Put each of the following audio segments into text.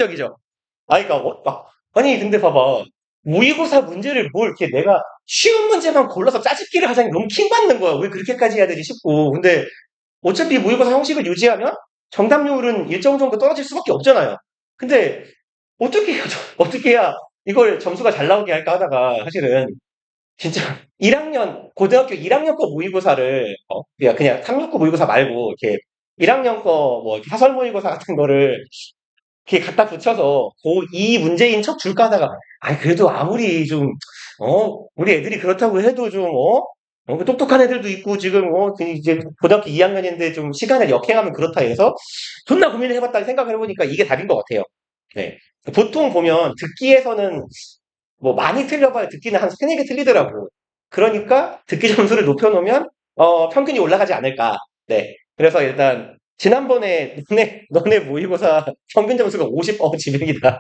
적이죠. 그러니까 아니 근데 봐봐. 모의고사 문제를 뭘 이렇게 내가 쉬운 문제만 골라서 짜집기를 하자니 너무 킹받는 거야. 왜 그렇게까지 해야 되지 싶고. 근데 어차피 모의고사 형식을 유지하면 정답률은 일정 정도 떨어질 수밖에 없잖아요. 근데 어떻게 해야, 어떻게 해야 이걸 점수가 잘 나오게 할까 하다가 사실은 진짜 1학년, 고등학교 1학년 거 모의고사를, 그냥 369 모의고사 말고, 이렇게 1학년 거, 뭐, 사설 모의고사 같은 거를 이렇게 갖다 붙여서, 이 문제인 척 줄까 하다가, 아니, 그래도 아무리 좀, 우리 애들이 그렇다고 해도 좀, 똑똑한 애들도 있고, 지금, 이제 고등학교 2학년인데 좀 시간을 역행하면 그렇다 해서, 존나 고민을 해봤다 생각을 해보니까 이게 답인 것 같아요. 네. 보통 보면 듣기에서는 뭐 많이 틀려봐야 듣기는 한 세네 개 틀리더라고. 그러니까 듣기 점수를 높여놓으면 평균이 올라가지 않을까. 네. 그래서 일단 지난번에 너네 모의고사 평균 점수가 지명이다.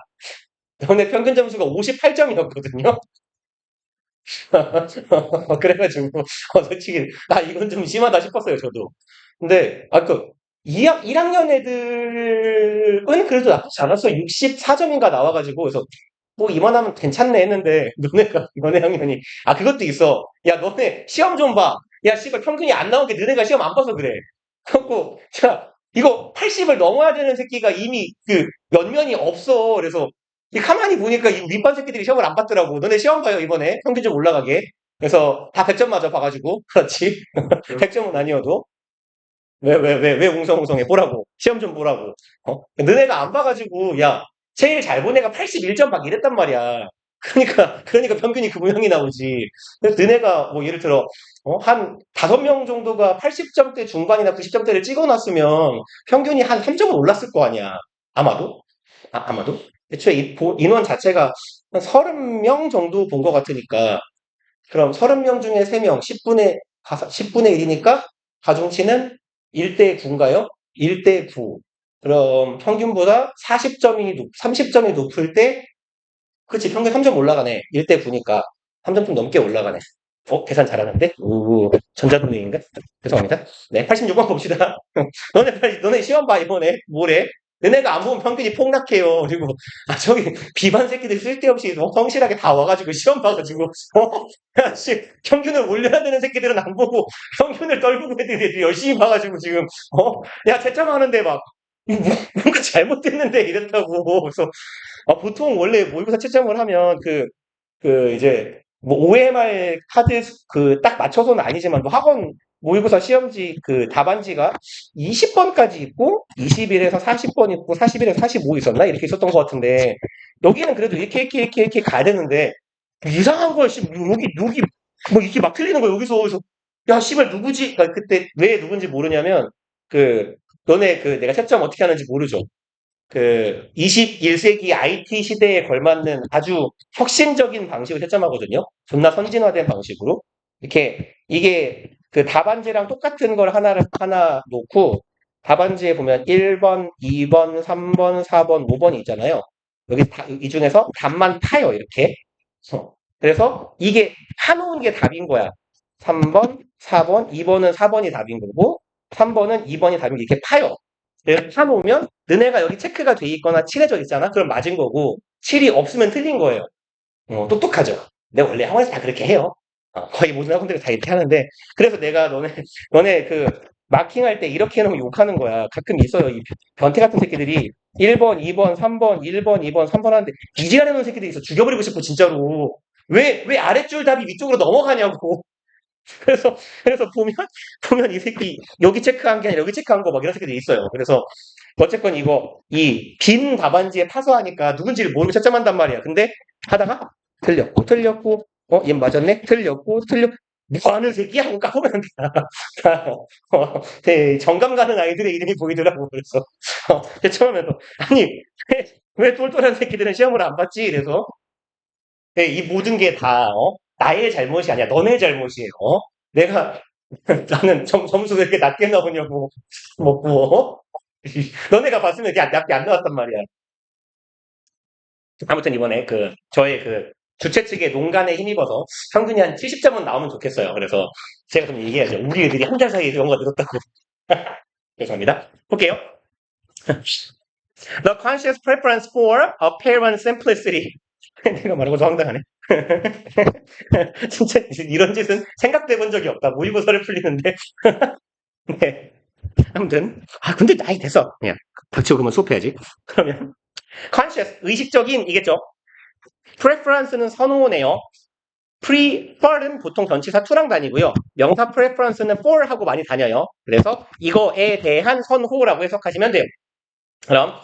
너네 평균 점수가 58점이었거든요. 그래가지고 솔직히 이건 좀 심하다 싶었어요 저도. 근데 1학년 애들은 그래도 나쁘지 않았어. 64점인가 나와가지고 그래서 뭐 이만하면 괜찮네 했는데 너네 학년이 그것도 있어. 야 너네 시험 좀 봐. 야 씨발 평균이 안 나온 게 너네가 시험 안 봐서 그래. 그래갖고 자 이거 80을 넘어야 되는 새끼가 이미 그 연면이 없어. 그래서 가만히 보니까 이 윗반 새끼들이 시험을 안 봤더라고. 너네 시험 봐요 이번에 평균 좀 올라가게. 그래서 다 100점 맞아 봐가지고 그렇지. 100점은 아니어도 왜 웅성웅성해 보라고 시험 좀 보라고. 너네가 안 봐가지고 야 제일 잘 본 애가 81점 막 이랬단 말이야. 그러니까 평균이 그 모양이 나오지. 그래서 너네가 뭐 예를 들어 한 5명 정도가 80점대 중반이나 90점대를 찍어놨으면 평균이 한 3점은 올랐을 거 아니야. 아마도. 아마도. 애초에 인원 자체가 한 30명 정도 본 것 같으니까 그럼 30명 중에 3명 10분의 1이니까 가중치는 1대 9인가요? 1대 9. 그럼 평균보다 30점이 높을 때 그치 평균 3점 올라가네. 1대 9니까 3점 좀 넘게 올라가네. 계산 잘하는데? 오, 전자분해인가? 죄송합니다. 네, 86번 봅시다. 너네 시험 봐, 이번에. 뭐래? 너네가 안 보면 평균이 폭락해요. 그리고, 저기, 비반 새끼들 쓸데없이 성실하게 다 와가지고 시험 봐가지고, 야, 씨, 평균을 올려야 되는 새끼들은 안 보고, 평균을 떨구고 애들이 열심히 봐가지고 지금, 야, 채점하는데 막, 뭔가 잘못됐는데 이랬다고. 그래서, 보통 원래 모의고사 채점을 하면 이제 뭐 OMR 카드 딱 맞춰서는 아니지만 뭐 학원 모의고사 시험지 답안지가 20번까지 있고 21에서 40번 있고 41에서 45 있었나 이렇게 있었던 것 같은데 여기는 그래도 이렇게 가야 되는데 이상한 걸 여기 뭐 이렇게 막 틀리는 거 여기서 야 씨발 누구지? 그러니까 그때 왜 누군지 모르냐면 너네 내가 채점 어떻게 하는지 모르죠. 21세기 IT 시대에 걸맞는 아주 혁신적인 방식을 채점하거든요. 존나 선진화된 방식으로. 이게 답안지랑 똑같은 걸 하나 놓고, 답안지에 보면 1번, 2번, 3번, 4번, 5번이 있잖아요. 이 중에서 답만 파요, 이렇게. 그래서 이게 파놓은 게 답인 거야. 3번, 4번, 2번은 4번이 답인 거고, 3번은 2번이 답인 게 이렇게 파요. 파놓으면 너네가 여기 체크가 돼 있거나 칠해져 있잖아? 그럼 맞은 거고, 칠이 없으면 틀린 거예요. 똑똑하죠? 내가 원래 학원에서 다 그렇게 해요. 거의 모든 학원들이 다 이렇게 하는데, 그래서 내가 너네 마킹할 때 이렇게 해놓으면 욕하는 거야. 가끔 있어요. 이 변태 같은 새끼들이 1번, 2번, 3번, 1번, 2번, 3번 하는데, 이지랄해 놓은 새끼들이 있어. 죽여버리고 싶어, 진짜로. 왜 아랫줄 답이 위쪽으로 넘어가냐고. 그래서 보면 이 새끼, 여기 체크한 게 아니라 여기 체크한 거 막 이런 새끼들이 있어요. 그래서, 어쨌건 이 빈 답안지에 타서 하니까 누군지를 모르고 채점한단 말이야. 근데 하다가 틀렸고, 얘 맞았네? 뭐 하는 새끼야? 하고 까보면 정감 가는 아이들의 이름이 보이더라고. 그래서, 채점하면서, 아니, 왜 똘똘한 새끼들은 시험을 안 봤지? 이래서, 이 모든 게 다, 나의 잘못이 아니야. 너네 잘못이에요. 내가, 나는 점수 왜 이렇게 낮게 나오냐고, 먹고, 너네가 봤으면 이렇게 낮게 안 나왔단 말이야. 아무튼 이번에 저의 주최 측의 농간에 힘입어서 평균이 한 70점은 나오면 좋겠어요. 그래서 제가 좀 얘기해야죠. 우리 애들이 한 달 사이에 이런 거 늘었다고. 죄송합니다. 볼게요. The conscious preference for apparent simplicity. 내가 말하고도 황당하네. 진짜 이런 짓은 생각돼 본 적이 없다. 모의고사를 풀리는데. 네. 아무튼 근데 나이 됐어. 그냥 닥치고 그러면 수업해야지. 그러면 conscious 의식적인이겠죠. preference는 선호네요. prefer는 보통 전치사 to랑 다니고요. 명사 preference는 for하고 많이 다녀요. 그래서 이거에 대한 선호라고 해석하시면 돼요. 그럼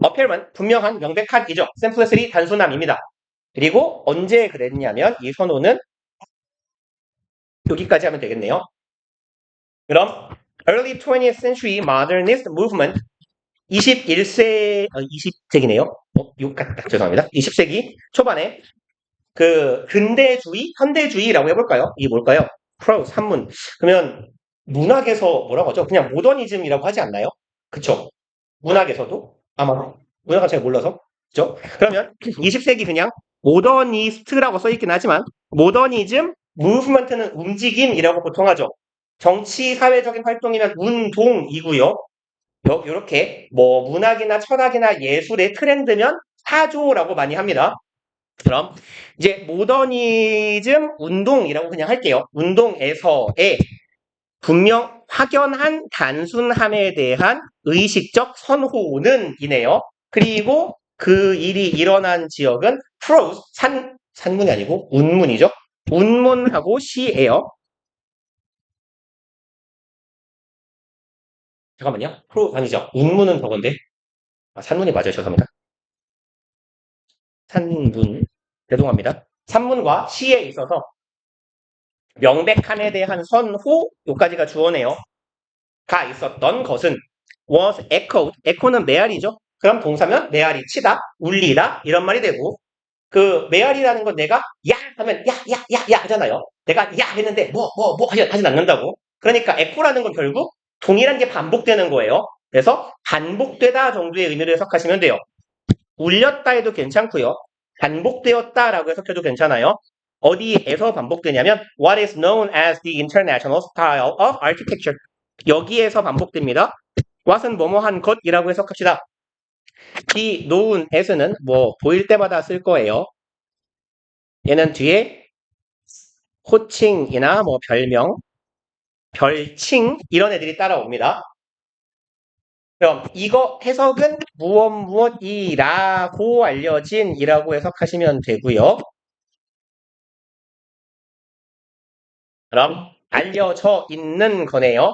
appear은 분명한, 명백한이죠. simplicity 단순함입니다. 그리고 언제 그랬냐면 이 선호는 여기까지 하면 되겠네요. 그럼 early 20th century modernist movement 20세기네요. 욕 같다. 죄송합니다. 20세기 초반에 그 근대주의, 현대주의라고 해볼까요? 이게 뭘까요? 프로스 한문. 그러면 문학에서 뭐라고 하죠? 그냥 모더니즘이라고 하지 않나요? 그쵸? 문학에서도 아마 문학을 잘 몰라서 그죠? 그러면 20세기 그냥 모더니스트라고 써있긴 하지만 모더니즘, 무브먼트는 움직임이라고 보통 하죠. 정치, 사회적인 활동이면 운동이고요. 이렇게 뭐 문학이나 철학이나 예술의 트렌드면 사조라고 많이 합니다. 그럼 이제 모더니즘 운동이라고 그냥 할게요. 운동에서의 분명 확연한 단순함에 대한 의식적 선호는 이네요. 그리고 그 일이 일어난 지역은 프로스, 산문이 아니고 운문이죠. 운문하고 시예요. 잠깐만요. 프로 아니죠. 운문은 저건데. 산문이 맞아요. 죄송합니다. 산문. 죄송합니다. 산문과 시에 있어서 명백함에 대한 선호, 요까지가 주어네요. 가 있었던 것은 was echoed. echo는 메아리죠. 그럼 동사면 메아리 치다, 울리다 이런 말이 되고 그 메아리라는 건 내가 야 하면 야 하잖아요. 내가 야 했는데 뭐 하진 않는다고. 그러니까 echo라는 건 결국 동일한 게 반복되는 거예요. 그래서 반복되다 정도의 의미를 해석하시면 돼요. 울렸다 해도 괜찮고요. 반복되었다라고 해석해도 괜찮아요. 어디에서 반복되냐면 what is known as the international style of architecture. 여기에서 반복됩니다. what은 뭐뭐한 것이라고 해석합시다. be known as는 뭐 보일 때마다 쓸 거예요. 얘는 뒤에 호칭이나 뭐 별명, 별칭 이런 애들이 따라옵니다. 그럼 이거 해석은 무엇이라고 알려진이라고 해석하시면 되고요. 그럼 알려져 있는 거네요.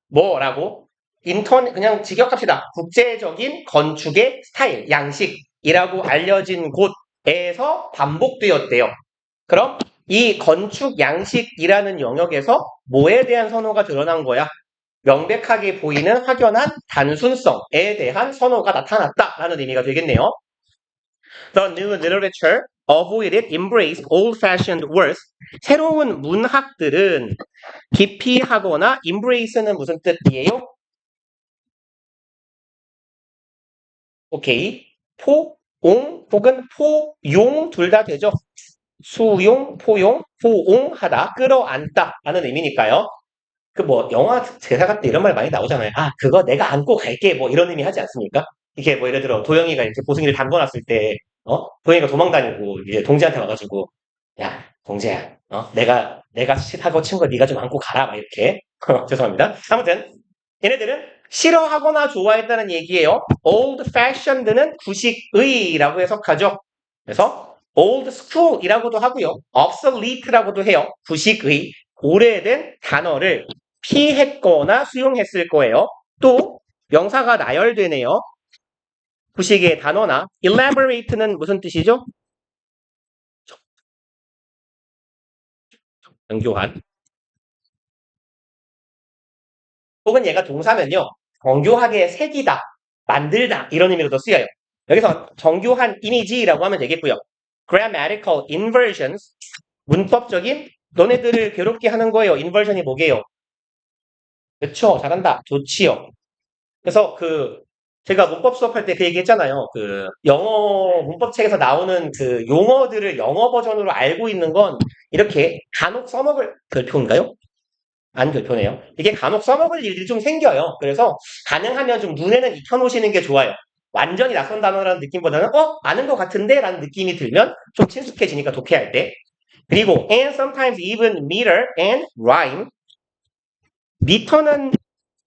뭐라고? 그냥 직역합시다. 국제적인 건축의 스타일, 양식이라고 알려진 곳에서 반복되었대요. 그럼 이 건축 양식이라는 영역에서 뭐에 대한 선호가 드러난 거야? 명백하게 보이는 확연한 단순성에 대한 선호가 나타났다라는 의미가 되겠네요. The new literature avoided embrace old-fashioned words. 새로운 문학들은 기피하거나 embrace는 무슨 뜻이에요? 오케이. 포옹 혹은 포용 둘 다 되죠. 수용, 포용, 포옹하다, 끌어안다 라는 의미니까요. 그 뭐 영화 제사 같은 이런 말 많이 나오잖아요. 그거 내가 안고 갈게 뭐 이런 의미 하지 않습니까? 이게 뭐 예를 들어 도영이가 이렇게 보승이를 담궈놨을 때 도영이가 도망다니고 이제 동재한테 와가지고 야 동재야 내가 하고 친 거 네가 좀 안고 가라 막 이렇게 죄송합니다. 아무튼 얘네들은 싫어하거나 좋아했다는 얘기예요. old fashioned는 구식의라고 해석하죠. 그래서 old school이라고도 하고요. obsolete라고도 해요. 구식의 오래된 단어를 피했거나 수용했을 거예요. 또 명사가 나열되네요. 구식의 단어나 elaborate는 무슨 뜻이죠? 정교한. 혹은 얘가 동사면요. 정교하게 새기다, 만들다 이런 의미로도 쓰여요. 여기서 정교한 이미지라고 하면 되겠고요. grammatical inversions 문법적인 너네들을 괴롭게 하는 거예요. 인버전이 뭐게요? 그쵸, 잘한다. 좋지요. 그래서 제가 문법 수업할 때 그 얘기 했잖아요. 영어 문법책에서 나오는 그 용어들을 영어 버전으로 알고 있는 건 이렇게 간혹 써먹을 별표인가요? 안 별표네요. 이게 간혹 써먹을 일이 좀 생겨요. 그래서 가능하면 좀 눈에는 익혀놓으시는 게 좋아요. 완전히 낯선 단어라는 느낌보다는 아는 것 같은데 라는 느낌이 들면 좀 친숙해지니까 독해할 때. 그리고 and sometimes even meter and rhyme. 미터는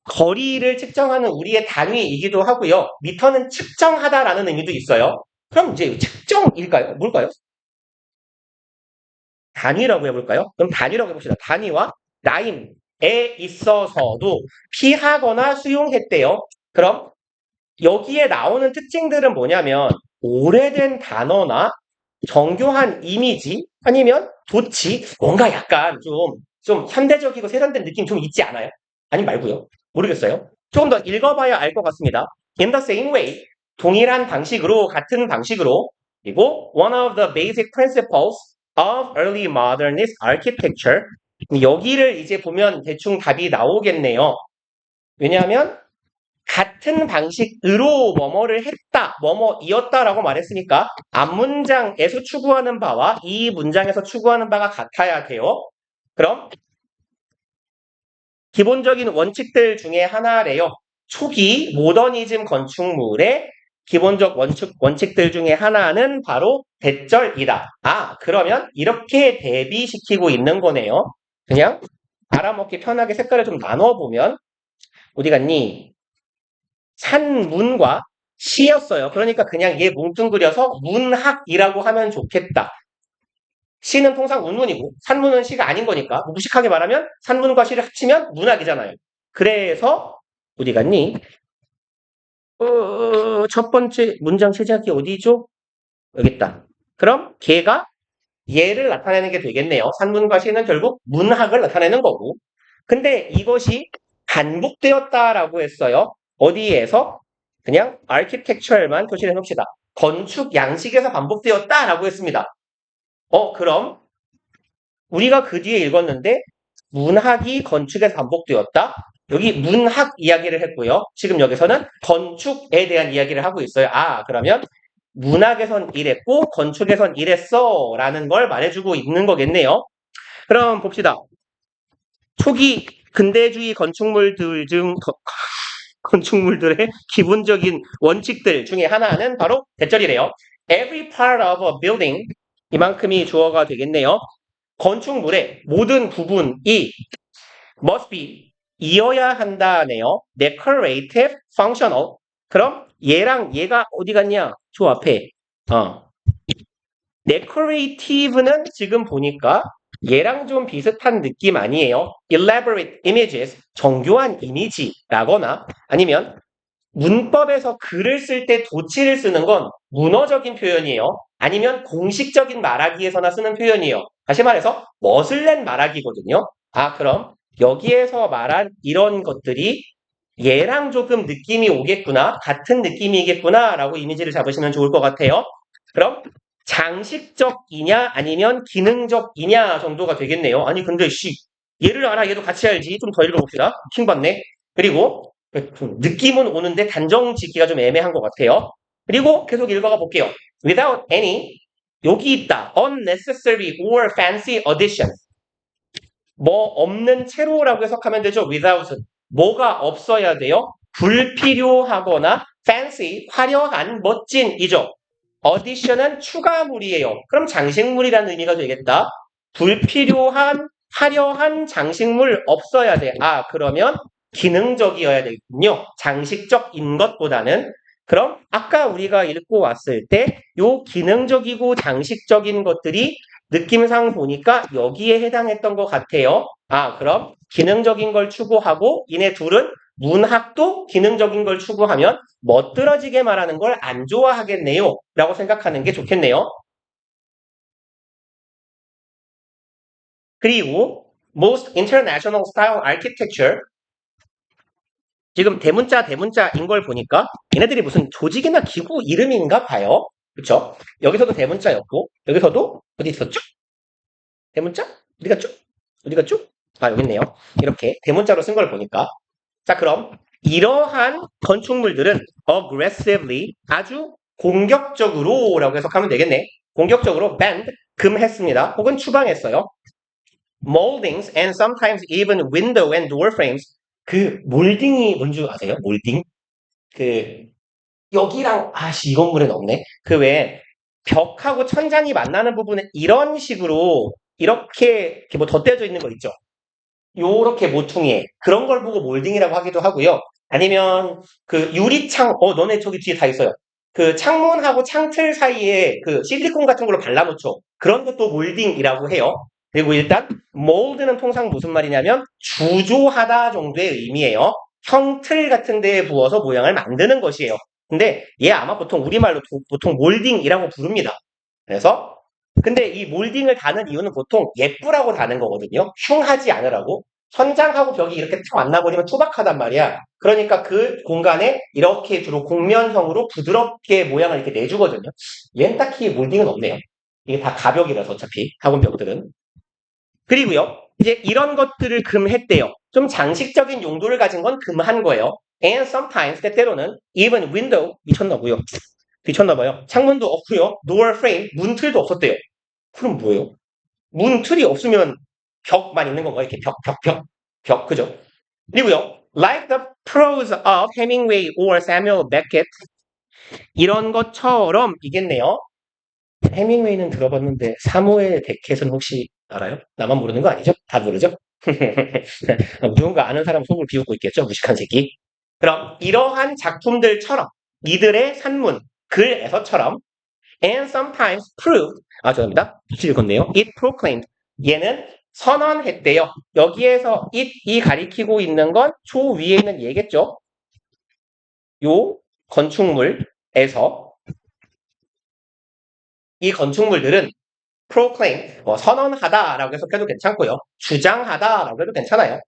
거리를 측정하는 우리의 단위이기도 하고요. 미터는 측정하다라는 의미도 있어요. 그럼 이제 측정일까요? 뭘까요? 단위라고 해볼까요? 그럼 단위라고 해봅시다. 단위와 라임에 있어서도 피하거나 수용했대요. 그럼 여기에 나오는 특징들은 뭐냐면 오래된 단어나 정교한 이미지 아니면 도치 뭔가 약간 좀 현대적이고 세련된 느낌 좀 있지 않아요? 아니 말고요. 모르겠어요. 조금 더 읽어봐야 알 것 같습니다. In the same way 동일한 방식으로 같은 방식으로 그리고 one of the basic principles of early modernist architecture 여기를 이제 보면 대충 답이 나오겠네요. 왜냐하면 같은 방식으로 뭐뭐를 했다, 뭐뭐이었다라고 말했으니까 앞문장에서 추구하는 바와 이 문장에서 추구하는 바가 같아야 돼요. 그럼 기본적인 원칙들 중에 하나래요. 초기 모더니즘 건축물의 기본적 원칙들 중에 하나는 바로 대절이다. 그러면 이렇게 대비시키고 있는 거네요. 그냥 알아먹기 편하게 색깔을 좀 나눠보면 어디 갔니? 산문과 시였어요. 그러니까 그냥 얘 뭉뚱그려서 문학이라고 하면 좋겠다. 시는 통상 문문이고 산문은 시가 아닌 거니까 무식하게 말하면 산문과 시를 합치면 문학이잖아요. 그래서 어디 갔니? 첫 번째 문장 시작이 어디죠? 여기 있다. 그럼 걔가 얘를 나타내는 게 되겠네요. 산문과 시는 결국 문학을 나타내는 거고. 근데 이것이 반복되었다라고 했어요. 어디에서? 그냥 architecture만 표시를 해놓읍시다. 건축 양식에서 반복되었다라고 했습니다. 그럼 우리가 그 뒤에 읽었는데 문학이 건축에서 반복되었다. 여기 문학 이야기를 했고요. 지금 여기서는 건축에 대한 이야기를 하고 있어요. 그러면 문학에선 이랬고 건축에선 이랬어 라는 걸 말해주고 있는 거겠네요. 그럼 봅시다. 초기 근대주의 건축물들의 기본적인 원칙들 중에 하나는 바로 대절이래요. Every part of a building 이만큼이 주어가 되겠네요. 건축물의 모든 부분이 must be 이어야 한다네요. decorative, functional. 그럼 얘랑 얘가 어디 갔냐? 저 앞에. decorative는 지금 보니까 얘랑 좀 비슷한 느낌 아니에요? elaborate images, 정교한 이미지라거나 아니면 문법에서 글을 쓸 때 도치를 쓰는 건 문어적인 표현이에요. 아니면 공식적인 말하기에서나 쓰는 표현이에요. 다시 말해서 멋을 낸 말하기거든요. 그럼 여기에서 말한 이런 것들이 얘랑 조금 느낌이 오겠구나, 같은 느낌이겠구나 라고 이미지를 잡으시면 좋을 것 같아요. 그럼 장식적이냐 아니면 기능적이냐 정도가 되겠네요. 아니 근데 얘를 알아 얘도 같이 알지. 좀 더 읽어봅시다. 킹받네. 그리고 느낌은 오는데 단정 짓기가 좀 애매한 것 같아요. 그리고 계속 읽어가 볼게요. Without any 여기 있다. Unnecessary or fancy addition. 뭐 없는 채로라고 해석하면 되죠. without은. 뭐가 없어야 돼요? 불필요하거나 fancy, 화려한, 멋진이죠. addition은 추가물이에요. 그럼 장식물이라는 의미가 되겠다. 불필요한, 화려한 장식물 없어야 돼. 그러면 기능적이어야 되겠군요. 장식적인 것보다는. 그럼 아까 우리가 읽고 왔을 때 요 기능적이고 장식적인 것들이 느낌상 보니까 여기에 해당했던 것 같아요. 그럼 기능적인 걸 추구하고 이네 둘은 문학도 기능적인 걸 추구하면 멋들어지게 말하는 걸 안 좋아하겠네요. 라고 생각하는 게 좋겠네요. 그리고 most international style architecture 지금 대문자인 걸 보니까 얘네들이 무슨 조직이나 기구 이름인가 봐요. 그쵸? 여기서도 대문자였고 여기서도 어디 있었죠? 대문자? 어디 갔죠? 어디 갔죠? 여기 있네요. 이렇게 대문자로 쓴 걸 보니까 자 그럼 이러한 건축물들은 aggressively 아주 공격적으로 라고 해석하면 되겠네. 공격적으로 bend 금했습니다. 혹은 추방했어요. moldings and sometimes even window and door frames 그 몰딩이 뭔지 아세요? 몰딩? 그 여기랑 아씨 이 건물엔 없네. 그 외에 벽하고 천장이 만나는 부분에 이런 식으로 이렇게 뭐 덧대져 있는 거 있죠. 요렇게 모퉁이에 그런 걸 보고 몰딩이라고 하기도 하고요. 아니면 그 유리창, 너네 저기 뒤에 다 있어요. 그 창문하고 창틀 사이에 그 실리콘 같은 걸로 발라놓죠. 그런 것도 몰딩이라고 해요. 그리고 일단 몰드는 통상 무슨 말이냐면 주조하다 정도의 의미예요. 형틀 같은 데에 부어서 모양을 만드는 것이에요. 근데 얘 아마 보통 우리말로 보통 몰딩이라고 부릅니다. 그래서 근데 이 몰딩을 다는 이유는 보통 예쁘라고 다는 거거든요. 흉하지 않으라고. 천장하고 벽이 이렇게 탁 만나버리면 투박하단 말이야. 그러니까 그 공간에 이렇게 주로 곡면형으로 부드럽게 모양을 이렇게 내주거든요. 얘는 딱히 몰딩은 없네요. 이게 다 가벽이라서 어차피 학원 벽들은. 그리고요. 이제 이런 것들을 금했대요. 좀 장식적인 용도를 가진 건 금한 거예요. And sometimes 때때로는 even window 미쳤나고요. 미쳤나봐요. 창문도 없고요. door frame 문틀도 없었대요. 그럼 뭐예요? 문틀이 없으면 벽만 있는 건가요? 이렇게 벽, 그죠? 그리고요, like the prose of Hemingway or Samuel Beckett 이런 것처럼 이겠네요. 해밍웨이는 들어봤는데 사무엘 베켓은 혹시 알아요? 나만 모르는 거 아니죠? 다 모르죠? 누군가 아는 사람 속을 비웃고 있겠죠? 무식한 새끼. 그럼 이러한 작품들처럼 이들의 산문, 글에서처럼 and sometimes proved 죄송합니다. 읽었네요. It proclaimed 얘는 선언했대요. 여기에서 이 가리키고 있는 건 조 위에 있는 얘겠죠. 요 건축물에서 이 건축물들은 proclaim 선언하다라고 해석해도 괜찮고요. 주장하다라고 해도 괜찮아요.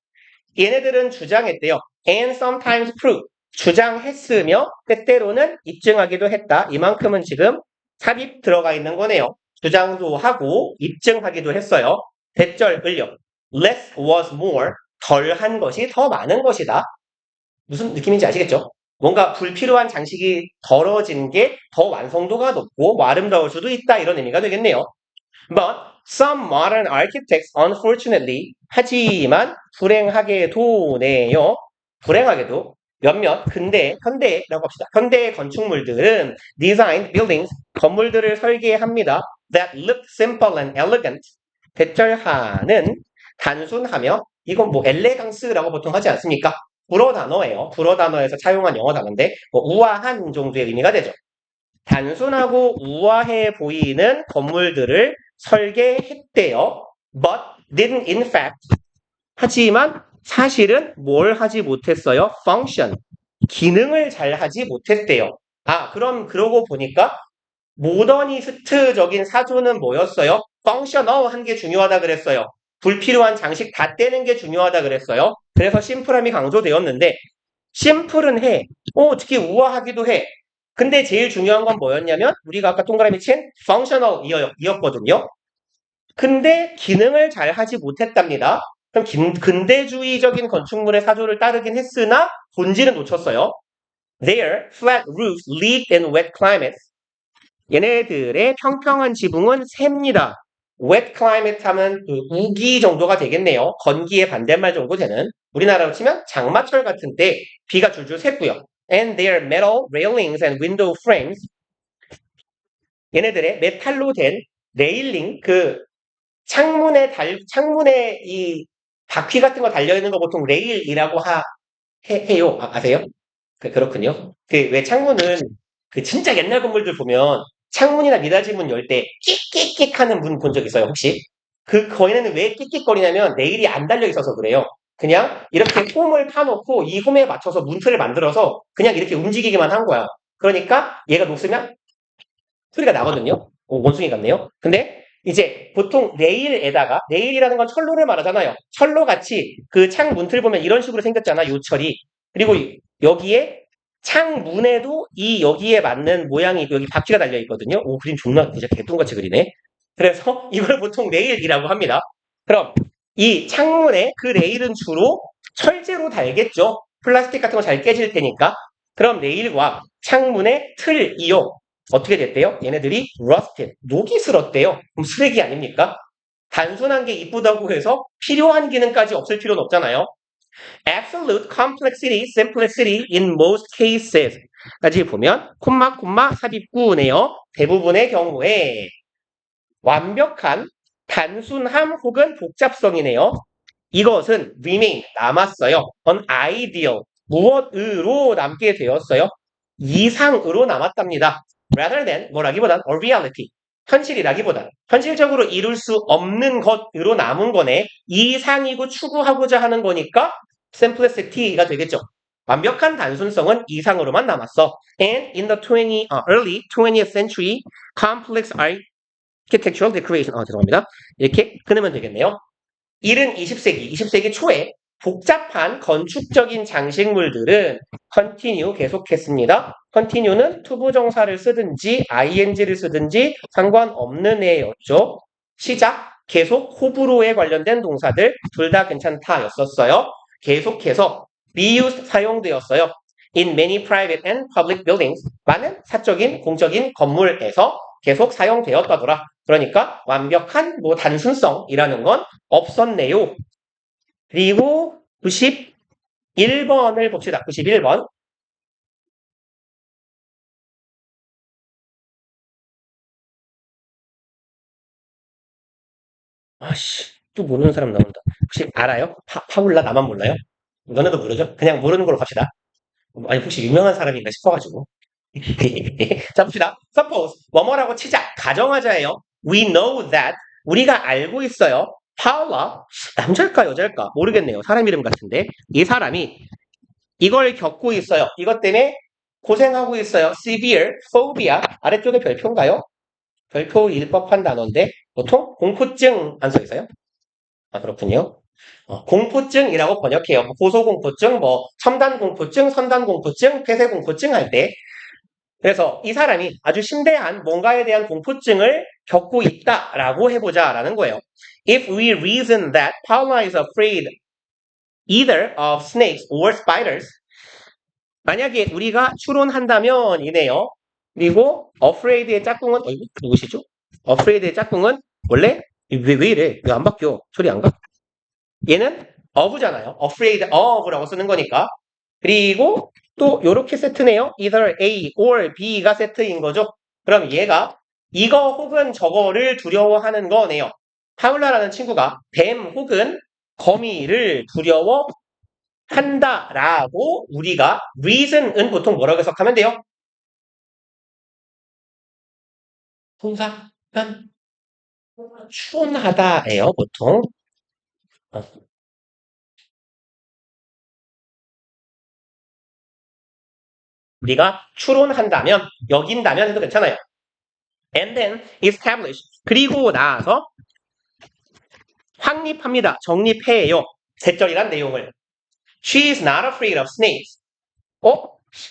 얘네들은 주장했대요. and sometimes prove 주장했으며 때때로는 입증하기도 했다. 이만큼은 지금 삽입 들어가 있는 거네요. 주장도 하고 입증하기도 했어요. 대절 을요. less was more 덜한 것이 더 많은 것이다. 무슨 느낌인지 아시겠죠? 뭔가 불필요한 장식이 덜어진 게 더 완성도가 높고 뭐 아름다울 수도 있다 이런 의미가 되겠네요. But some modern architects unfortunately 하지만 불행하게도네요. 불행하게도 몇몇 현대라고 합시다. 현대 건축물들은 designed buildings 건물들을 설계합니다. That look simple and elegant 대절하는 단순하며 이건 뭐 엘레강스라고 보통 하지 않습니까? 불어 단어예요. 불어 단어에서 차용한 영어 단어인데 뭐 우아한 정도의 의미가 되죠. 단순하고 우아해 보이는 건물들을 설계했대요. But didn't in fact 하지만 사실은 뭘 하지 못했어요? function 기능을 잘 하지 못했대요. 그럼 그러고 보니까 모더니스트적인 사조는 뭐였어요? functional 한 게 중요하다 그랬어요. 불필요한 장식 다 떼는 게 중요하다 그랬어요. 그래서 심플함이 강조되었는데 심플은 해. 특히 우아하기도 해. 근데 제일 중요한 건 뭐였냐면 우리가 아까 동그라미 친 functional이었거든요. 근데 기능을 잘 하지 못했답니다. 그럼 근대주의적인 건축물의 사조를 따르긴 했으나 본질은 놓쳤어요. Their flat roofs leaked in wet climates. 얘네들의 평평한 지붕은 셉니다. wet climate 하면 그 우기 정도가 되겠네요. 건기의 반대말 정도 되는. 우리나라로 치면 장마철 같은 때 비가 줄줄 샜고요. And their metal railings and window frames 얘네들의 메탈로 된 레일링 그 창문에 이 바퀴 같은 거 달려있는 거 보통 레일이라고 해요. 아세요? 그렇군요. 왜 창문은 그 진짜 옛날 건물들 보면 창문이나 미닫이 문 열 때 끽끽끽 하는 문 본 적 있어요, 혹시? 거기는 왜 끽끽거리냐면 레일이 안 달려 있어서 그래요. 그냥 이렇게 홈을 파놓고 이 홈에 맞춰서 문틀을 만들어서 그냥 이렇게 움직이기만 한 거야. 그러니까 얘가 놓으면 소리가 나거든요. 원숭이 같네요. 근데 이제 보통 레일이라는 건 철로를 말하잖아요. 철로같이 그 창 문틀 보면 이런 식으로 생겼잖아, 요철이. 그리고 여기에 창문에도 여기에 맞는 모양이 여기 바퀴가 달려 있거든요. 그림 존나 진짜 개똥같이 그리네. 그래서 이걸 보통 레일이라고 합니다. 그럼 이 창문에 그 레일은 주로 철제로 달겠죠. 플라스틱 같은 거 잘 깨질 테니까. 그럼 레일과 창문의 틀이요. 어떻게 됐대요? 얘네들이 rusted, 녹이 슬었대요. 그럼 쓰레기 아닙니까? 단순한 게 이쁘다고 해서 필요한 기능까지 없을 필요는 없잖아요. Absolute complexity, simplicity in most cases. 까지 보면 콤마 삽입구네요. 대부분의 경우에 완벽한 단순함 혹은 복잡성이네요. 이것은 remain 남았어요. on ideal 무엇으로 남게 되었어요? 이상으로 남았답니다. rather than 뭐라기보단 a reality 현실이라기보단 현실적으로 이룰 수 없는 것으로 남은 거네. 이상이고 추구하고자 하는 거니까 simplicity가 되겠죠. 완벽한 단순성은 이상으로만 남았어. And in the early 20th century, complex architectural decoration. 죄송합니다. 이렇게 끊으면 되겠네요. 이른 20세기 초에 복잡한 건축적인 장식물들은 continue 계속했습니다. continue는 투부정사를 쓰든지 ing를 쓰든지 상관없는 애였죠. 시작, 계속, 호불호에 관련된 동사들 둘 다 괜찮다였었어요. 계속해서 reused 사용되었어요. In many private and public buildings 많은 사적인 공적인 건물에서 계속 사용되었다더라. 그러니까 완벽한 단순성이라는 건 없었네요. 그리고 91번을 봅시다. 91번. 또 모르는 사람 나온다. 혹시 알아요? 파울라 나만 몰라요? 너네도 모르죠? 그냥 모르는 걸로 갑시다. 아니 혹시 유명한 사람인가 싶어가지고. 자 봅시다. Suppose 뭐뭐라고 치자. 가정하자예요. We know that 우리가 알고 있어요. 파울라 남자일까 여자일까 모르겠네요. 사람 이름 같은데 이 사람이 이걸 겪고 있어요. 이것 때문에 고생하고 있어요. severe phobia 아래쪽에 별표인가요? 별표일 법한 단어인데 보통 공포증 안 써 있어요? 그렇군요. 공포증이라고 번역해요. 고소공포증, 첨단공포증, 선단공포증, 폐쇄공포증 할 때. 그래서 이 사람이 아주 심대한 뭔가에 대한 공포증을 겪고 있다라고 해보자라는 거예요. If we reason that Paula is afraid either of snakes or spiders, 만약에 우리가 추론한다면 이네요. 그리고 afraid의 짝꿍은 누구시죠? afraid의 짝꿍은 원래 왜 이래? 왜 안 바뀌어? 소리 안 가? 얘는 of잖아요. afraid of라고 쓰는 거니까. 그리고 또 요렇게 세트네요. either A or B가 세트인 거죠. 그럼 얘가 이거 혹은 저거를 두려워하는 거네요. 파울라라는 친구가 뱀 혹은 거미를 두려워한다라고 우리가 reason은 보통 뭐라고 해석하면 돼요? 동사, 편, 추론하다예요, 보통. 우리가 추론한다면, 여긴다면 해도 괜찮아요. And then establish. 그리고 나서 확립합니다. 정립해요. 제절이란 내용을. She is not afraid of snakes.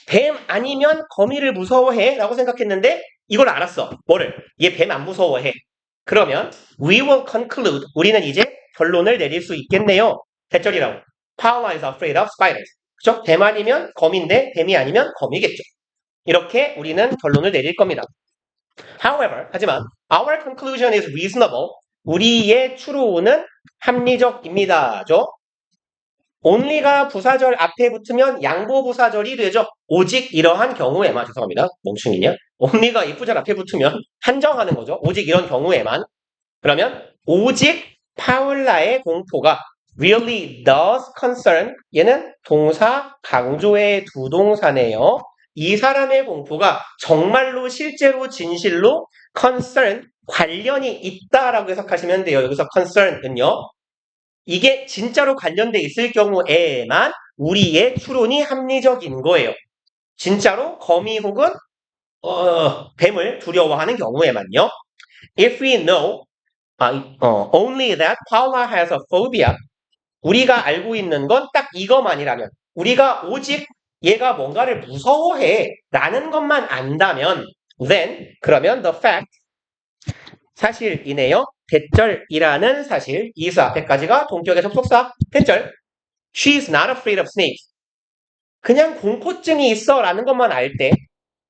뱀 아니면 거미를 무서워해? 라고 생각했는데 이걸 알았어. 뭐를? 얘 뱀 안 무서워해. 그러면 we will conclude. 우리는 이제 결론을 내릴 수 있겠네요. 대절이라고. Paula is afraid of spiders. 그죠? 뱀 아니면 거미인데 뱀이 아니면 거미겠죠. 이렇게 우리는 결론을 내릴 겁니다. However, 하지만 our conclusion is reasonable. 우리의 추론은 합리적입니다죠. only가 부사절 앞에 붙으면 양보부사절이 되죠. 오직 이러한 경우에만, 죄송합니다. 멍충이냐? only가 이 부절 앞에 붙으면 한정하는 거죠. 오직 이런 경우에만. 그러면 오직 파울라의 공포가 really does concern, 얘는 동사 강조의 두 동사네요. 이 사람의 공포가 정말로 실제로 진실로 concern, 관련이 있다라고 해석하시면 돼요. 여기서 concern은요. 이게 진짜로 관련돼 있을 경우에만 우리의 추론이 합리적인 거예요. 진짜로 거미 혹은 뱀을 두려워하는 경우에만요. If we know only that Paula has a phobia, 우리가 알고 있는 건 딱 이것만이라면, 우리가 오직 얘가 뭔가를 무서워해 라는 것만 안다면, then 그러면 the fact 사실이네요. 대절이라는 사실, 이수 앞에까지가 동격의 접속사, 대절. She is not afraid of snakes. 그냥 공포증이 있어 라는 것만 알 때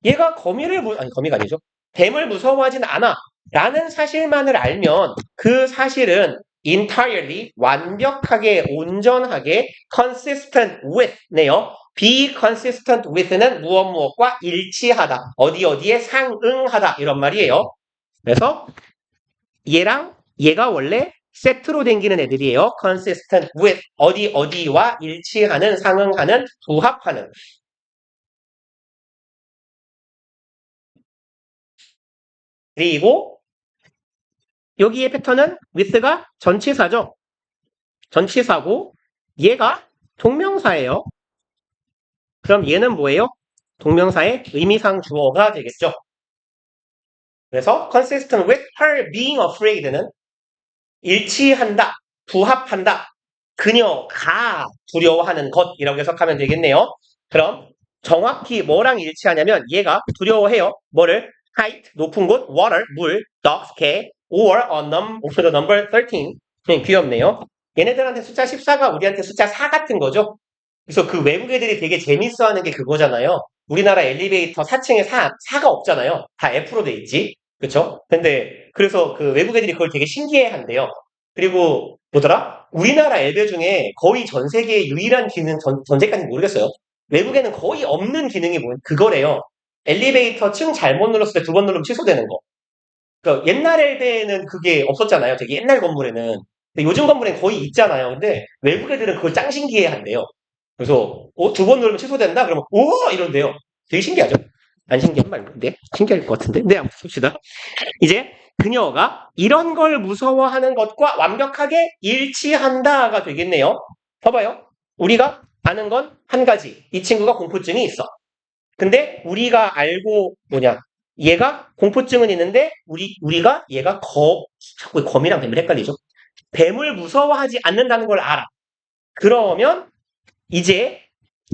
얘가 거미가 아니죠. 뱀을 무서워하진 않아 라는 사실만을 알면 그 사실은 entirely, 완벽하게, 온전하게, consistent with네요. be consistent with는 무엇과 일치하다. 어디에 상응하다. 이런 말이에요. 그래서 얘랑 얘가 원래 세트로 댕기는 애들이에요. consistent with, 어디와 일치하는, 상응하는, 부합하는. 그리고 여기의 패턴은 with가 전치사죠. 전치사고 얘가 동명사예요. 그럼 얘는 뭐예요? 동명사의 의미상 주어가 되겠죠. 그래서 consistent with her being afraid는 일치한다, 부합한다, 그녀가 두려워하는 것이라고 해석하면 되겠네요. 그럼 정확히 뭐랑 일치하냐면 얘가 두려워해요. 뭐를? height, 높은 곳, water, 물, dogs, 개, or the number 13. 귀엽네요. 얘네들한테 숫자 14가 우리한테 숫자 4 같은 거죠. 그래서 그 외국 애들이 되게 재밌어하는 게 그거잖아요. 우리나라 엘리베이터 4층에 4가 없잖아요. 다 F로 돼 있지. 그쵸? 근데 그래서 그 외국 애들이 그걸 되게 신기해한대요. 그리고 뭐더라? 우리나라 엘베 중에 거의 전 세계의 유일한 기능, 전세까지는 모르겠어요. 외국에는 거의 없는 기능이 그거래요. 엘리베이터 층 잘못 눌렀을 때 2번 누르면 취소되는 거. 그러니까 옛날 엘베에는 그게 없었잖아요. 되게 옛날 건물에는. 근데 요즘 건물엔 거의 있잖아요. 근데 외국 애들은 그걸 짱 신기해 한대요. 그래서 2번 누르면 취소된다? 그러면 우와! 이런대요. 되게 신기하죠? 안 신기한 말인데? 신기할 것 같은데? 네, 한번 봅시다. 이제 그녀가 이런 걸 무서워하는 것과 완벽하게 일치한다가 되겠네요. 봐봐요. 우리가 아는 건 한 가지. 이 친구가 공포증이 있어. 근데 우리가 알고 얘가 공포증은 있는데 우리가 얘가 자꾸 거미랑 뱀을 헷갈리죠. 뱀을 무서워하지 않는다는 걸 알아. 그러면 이제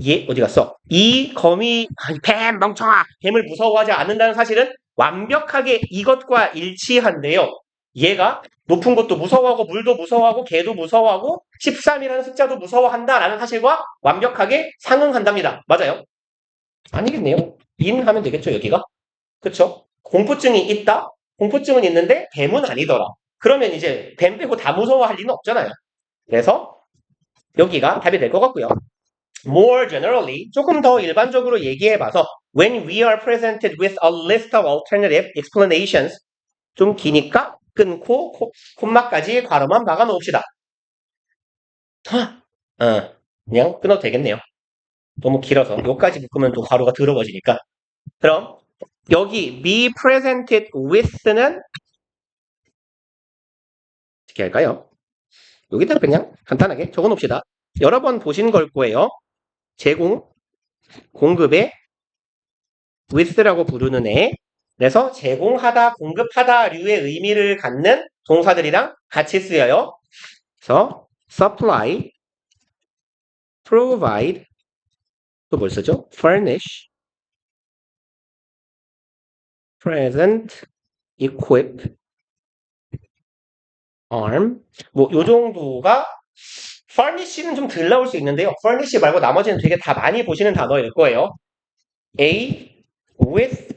얘 어디 갔어? 이 거미 뱀 멍청아 뱀을 무서워하지 않는다는 사실은 완벽하게 이것과 일치한데요. 얘가 높은 것도 무서워하고 물도 무서워하고 개도 무서워하고 13이라는 숫자도 무서워한다라는 사실과 완벽하게 상응한답니다. 맞아요? 아니겠네요. 인 하면 되겠죠, 여기가? 그쵸? 공포증이 있다? 공포증은 있는데 뱀은 아니더라. 그러면 이제 뱀 빼고 다 무서워할 리는 없잖아요. 그래서 여기가 답이 될 것 같고요. More generally, 조금 더 일반적으로 얘기해봐서 when we are presented with a list of alternative explanations 좀 기니까 끊고 콤마까지 괄호만 박아놓읍시다. 그냥 끊어도 되겠네요. 너무 길어서 여기까지 묶으면 또 괄호가 더러워지니까. 그럼 여기 be presented with는 어떻게 할까요? 여기다 그냥 간단하게 적어놓읍시다. 여러 번 보신 걸 거예요. 제공, 공급에 with라고 부르는 애. 그래서 제공하다, 공급하다류의 의미를 갖는 동사들이랑 같이 쓰여요. 그래서 supply, provide, 또 뭘 쓰죠? furnish, present, equip, arm. 뭐 요 정도가 furnish는 좀 덜 나올 수 있는데요. furnish 말고 나머지는 되게 다 많이 보시는 단어일 거예요. A with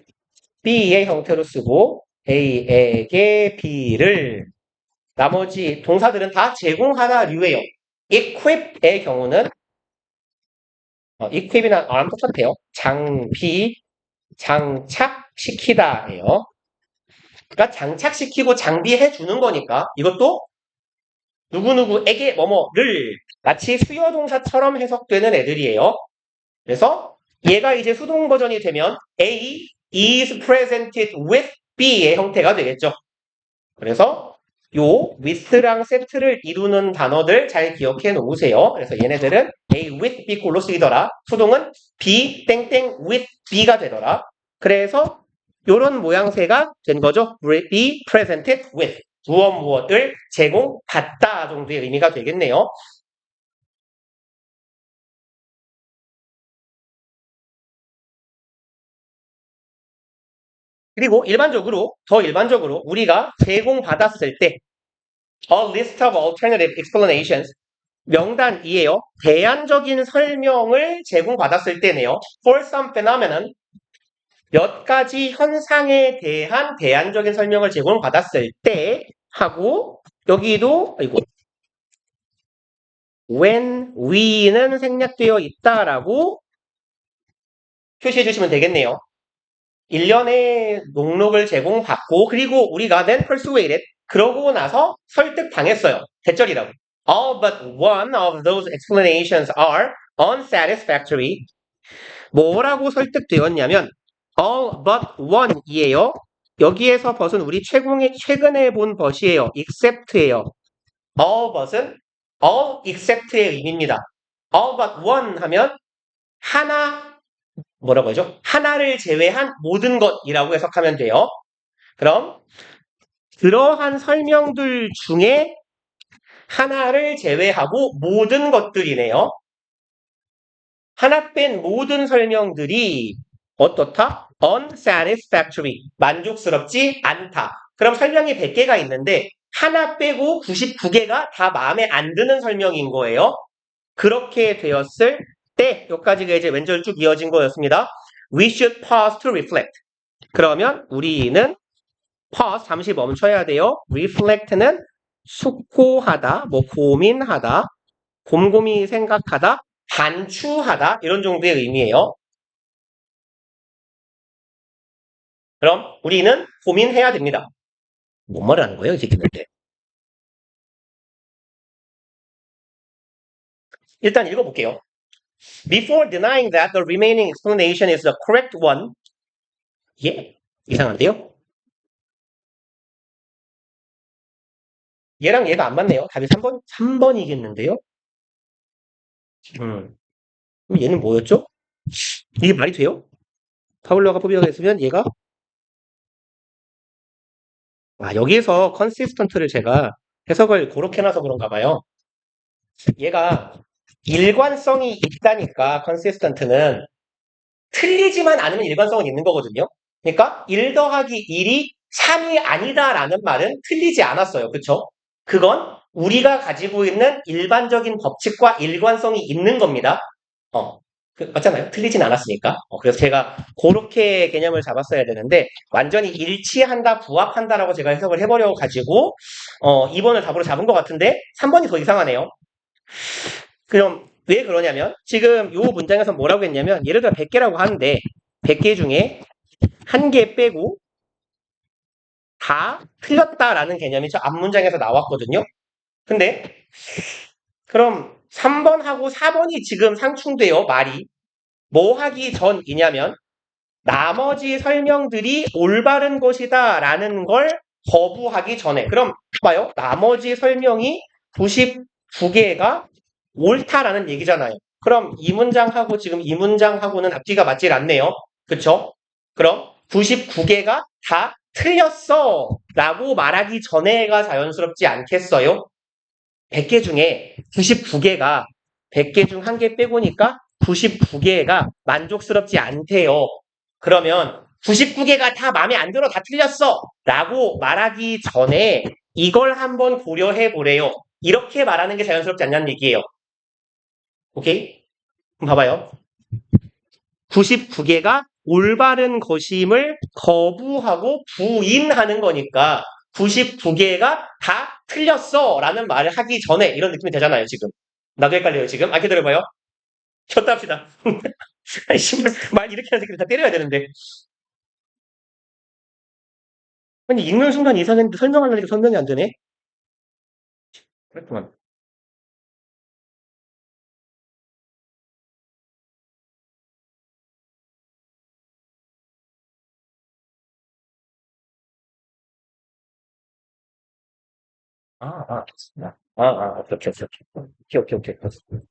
B의 형태로 쓰고 A에게 B를 나머지 동사들은 다 제공하다류예요. equip의 경우는 equip이나 arm 똑같아요. 장비, 장착시키다예요. 그러니까 장착시키고 장비해 주는 거니까 이것도 누구누구에게 뭐뭐를 마치 수요 동사처럼 해석되는 애들이에요. 그래서 얘가 이제 수동 버전이 되면 A is presented with B의 형태가 되겠죠. 그래서 요 with랑 set를 이루는 단어들 잘 기억해 놓으세요. 그래서 얘네들은 A with B 꼴로 쓰이더라. 수동은 B 땡땡 with B가 되더라. 그래서 요런 모양새가 된 거죠. be presented with. 무엇을 제공받다 정도의 의미가 되겠네요. 그리고 더 일반적으로 우리가 제공받았을 때 a list of alternative explanations 명단이에요. 대안적인 설명을 제공받았을 때네요. For some phenomenon 몇 가지 현상에 대한 대안적인 설명을 제공받았을 때 하고 여기도 아이고 when we는 생략되어 있다라고 표시해 주시면 되겠네요. 1년의 녹록을 제공받고 그리고 우리가 then persuaded 그러고 나서 설득당했어요. 대절이라고. All but one of those explanations are unsatisfactory. 뭐라고 설득되었냐면 all but one이에요. 여기에서 벗은 우리 최근에 본 벗이에요. except예요. all but은 all except의 의미입니다. all but one 하면 하나 뭐라고 하죠? 하나를 제외한 모든 것이라고 해석하면 돼요. 그럼 그러한 설명들 중에 하나를 제외하고 모든 것들이네요. 하나 뺀 모든 설명들이 어떻다? unsatisfactory. 만족스럽지 않다. 그럼 설명이 100개가 있는데 하나 빼고 99개가 다 마음에 안 드는 설명인 거예요. 그렇게 되었을 때 여기까지가 이제 왼절 쭉 이어진 거였습니다. We should pause to reflect. 그러면 우리는 pause 잠시 멈춰야 돼요. reflect는 숙고하다, 뭐 고민하다, 곰곰이 생각하다, 반추하다 이런 정도의 의미예요. 그럼 우리는 고민해야 됩니다. 뭔 말을 하는 거예요, 이 새끼들? 일단 읽어볼게요. Before denying that the remaining explanation is the correct one. 예? 이상한데요? 얘랑 얘가 안 맞네요. 답이 3번이겠는데요? 그럼 얘는 뭐였죠? 이게 말이 돼요? 파울러가 포비아가 있으면 얘가 여기에서 컨시스턴트를 제가 해석을 그렇게 해놔서 그런가 봐요. 얘가 일관성이 있다니까 컨시스턴트는 틀리지만 않으면 일관성은 있는 거거든요. 그러니까 1 더하기 1이 3이 아니다라는 말은 틀리지 않았어요. 그쵸? 그건 우리가 가지고 있는 일반적인 법칙과 일관성이 있는 겁니다. 어, 맞잖아요. 틀리진 않았으니까. 그래서 제가 그렇게 개념을 잡았어야 되는데 완전히 일치한다, 부합한다라고 제가 해석을 해버려 가지고 2번을 답으로 잡은 것 같은데 3번이 더 이상하네요. 그럼 왜 그러냐면 지금 이 문장에서 뭐라고 했냐면 예를 들어 100개라고 하는데 100개 중에 한 개 빼고 다 틀렸다라는 개념이 저 앞문장에서 나왔거든요. 근데 그럼 3번하고 4번이 지금 상충돼요. 말이. 뭐 하기 전이냐면 나머지 설명들이 올바른 것이다 라는 걸 거부하기 전에 그럼 봐요. 나머지 설명이 99개가 옳다라는 얘기잖아요. 그럼 이 문장하고 지금 이 문장하고는 앞뒤가 맞질 않네요. 그쵸? 그럼 99개가 다 틀렸어 라고 말하기 전에가 자연스럽지 않겠어요? 100개 중에 99개가 100개 중 한 개 빼고니까 99개가 만족스럽지 않대요. 그러면 99개가 다 마음에 안 들어 다 틀렸어 라고 말하기 전에 이걸 한번 고려해 보래요. 이렇게 말하는 게 자연스럽지 않냐는 얘기예요. 오케이? 그럼 봐봐요. 99개가 올바른 것임을 거부하고 부인하는 거니까 99개가 다 틀렸어 라는 말을 하기 전에 이런 느낌이 되잖아요 지금. 나도 헷갈려요 지금. 기다려봐요. 쳤다 합시다. 아니 신발 말 이렇게 하는 새끼들 다 때려야 되는데. 아니 읽는 순간 이상했는데 설명하려니까 설명이 안 되네. 그렇구만. 좋습니다. 오케이, 오케이, 오케이. 오케이, 오케이, 오케이.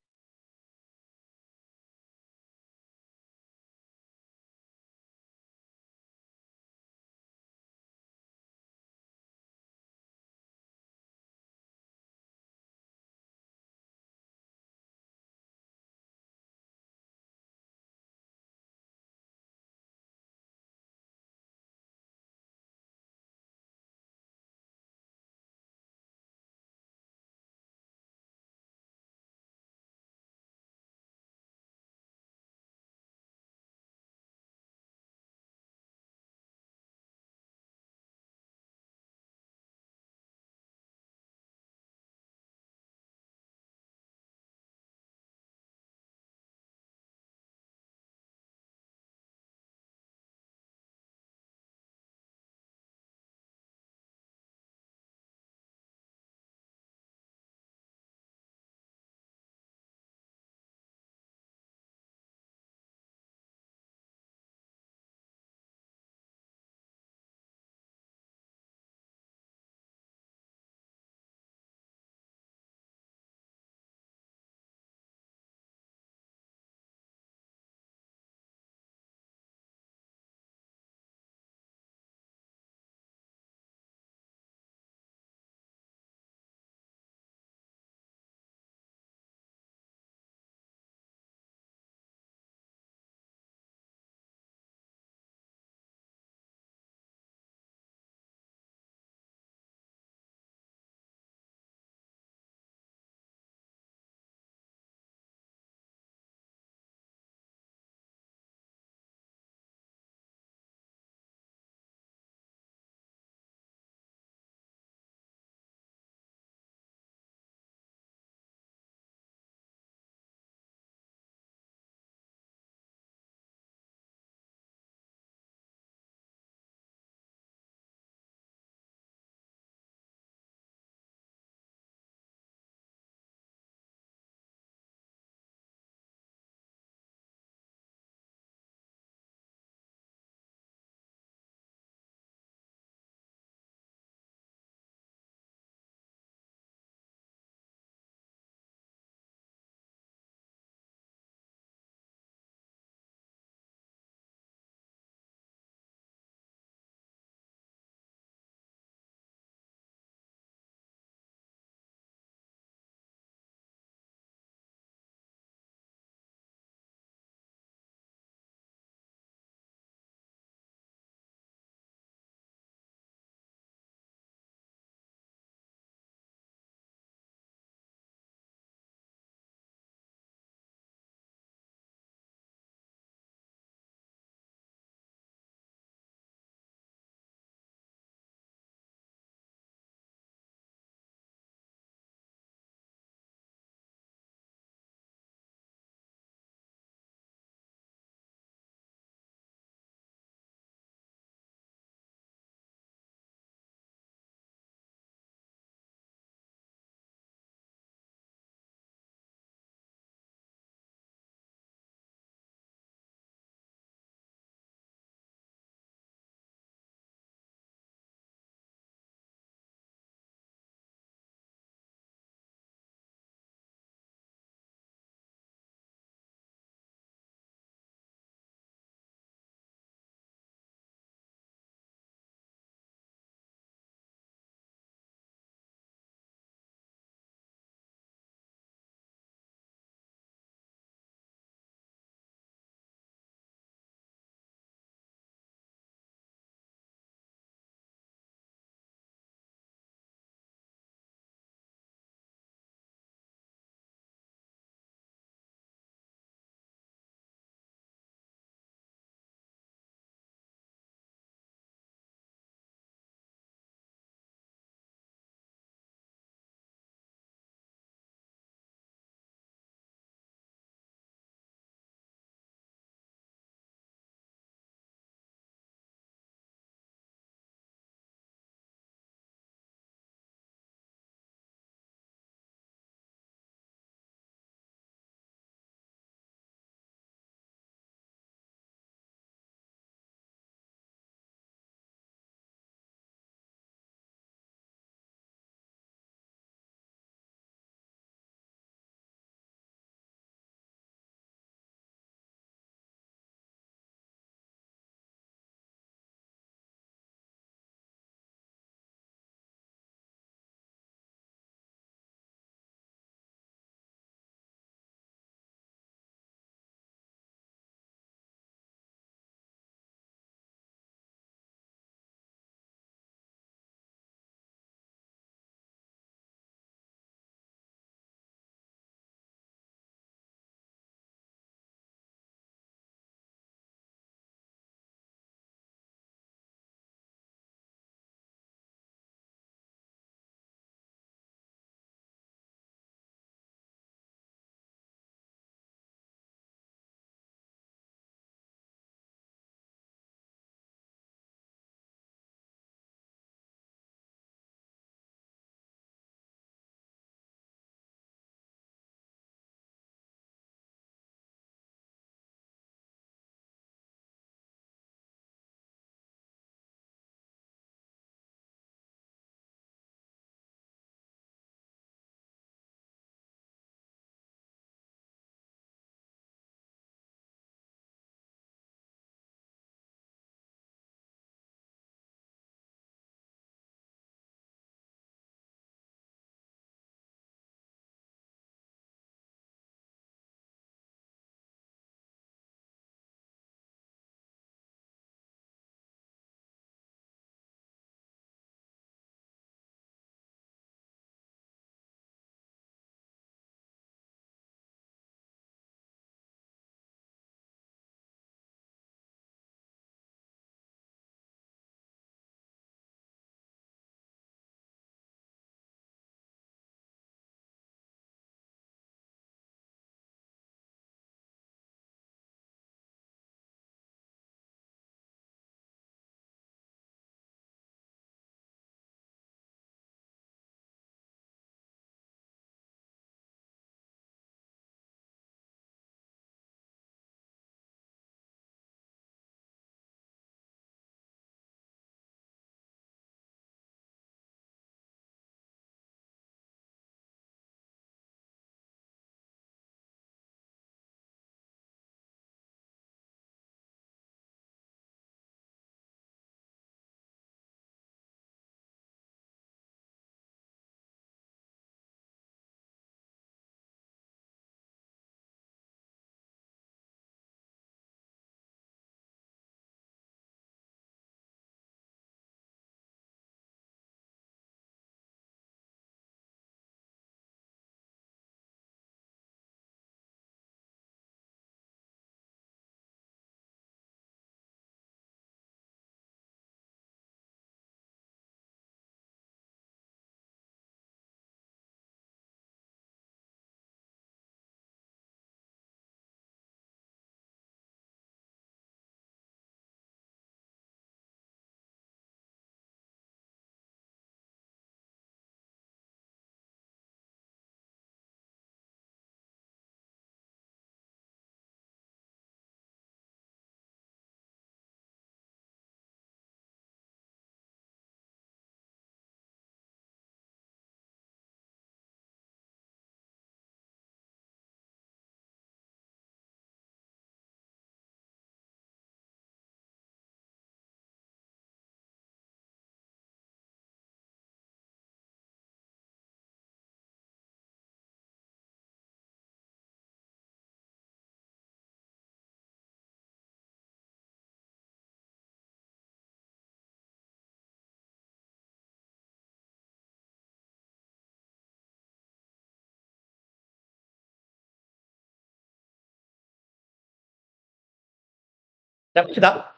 자, 봅시다.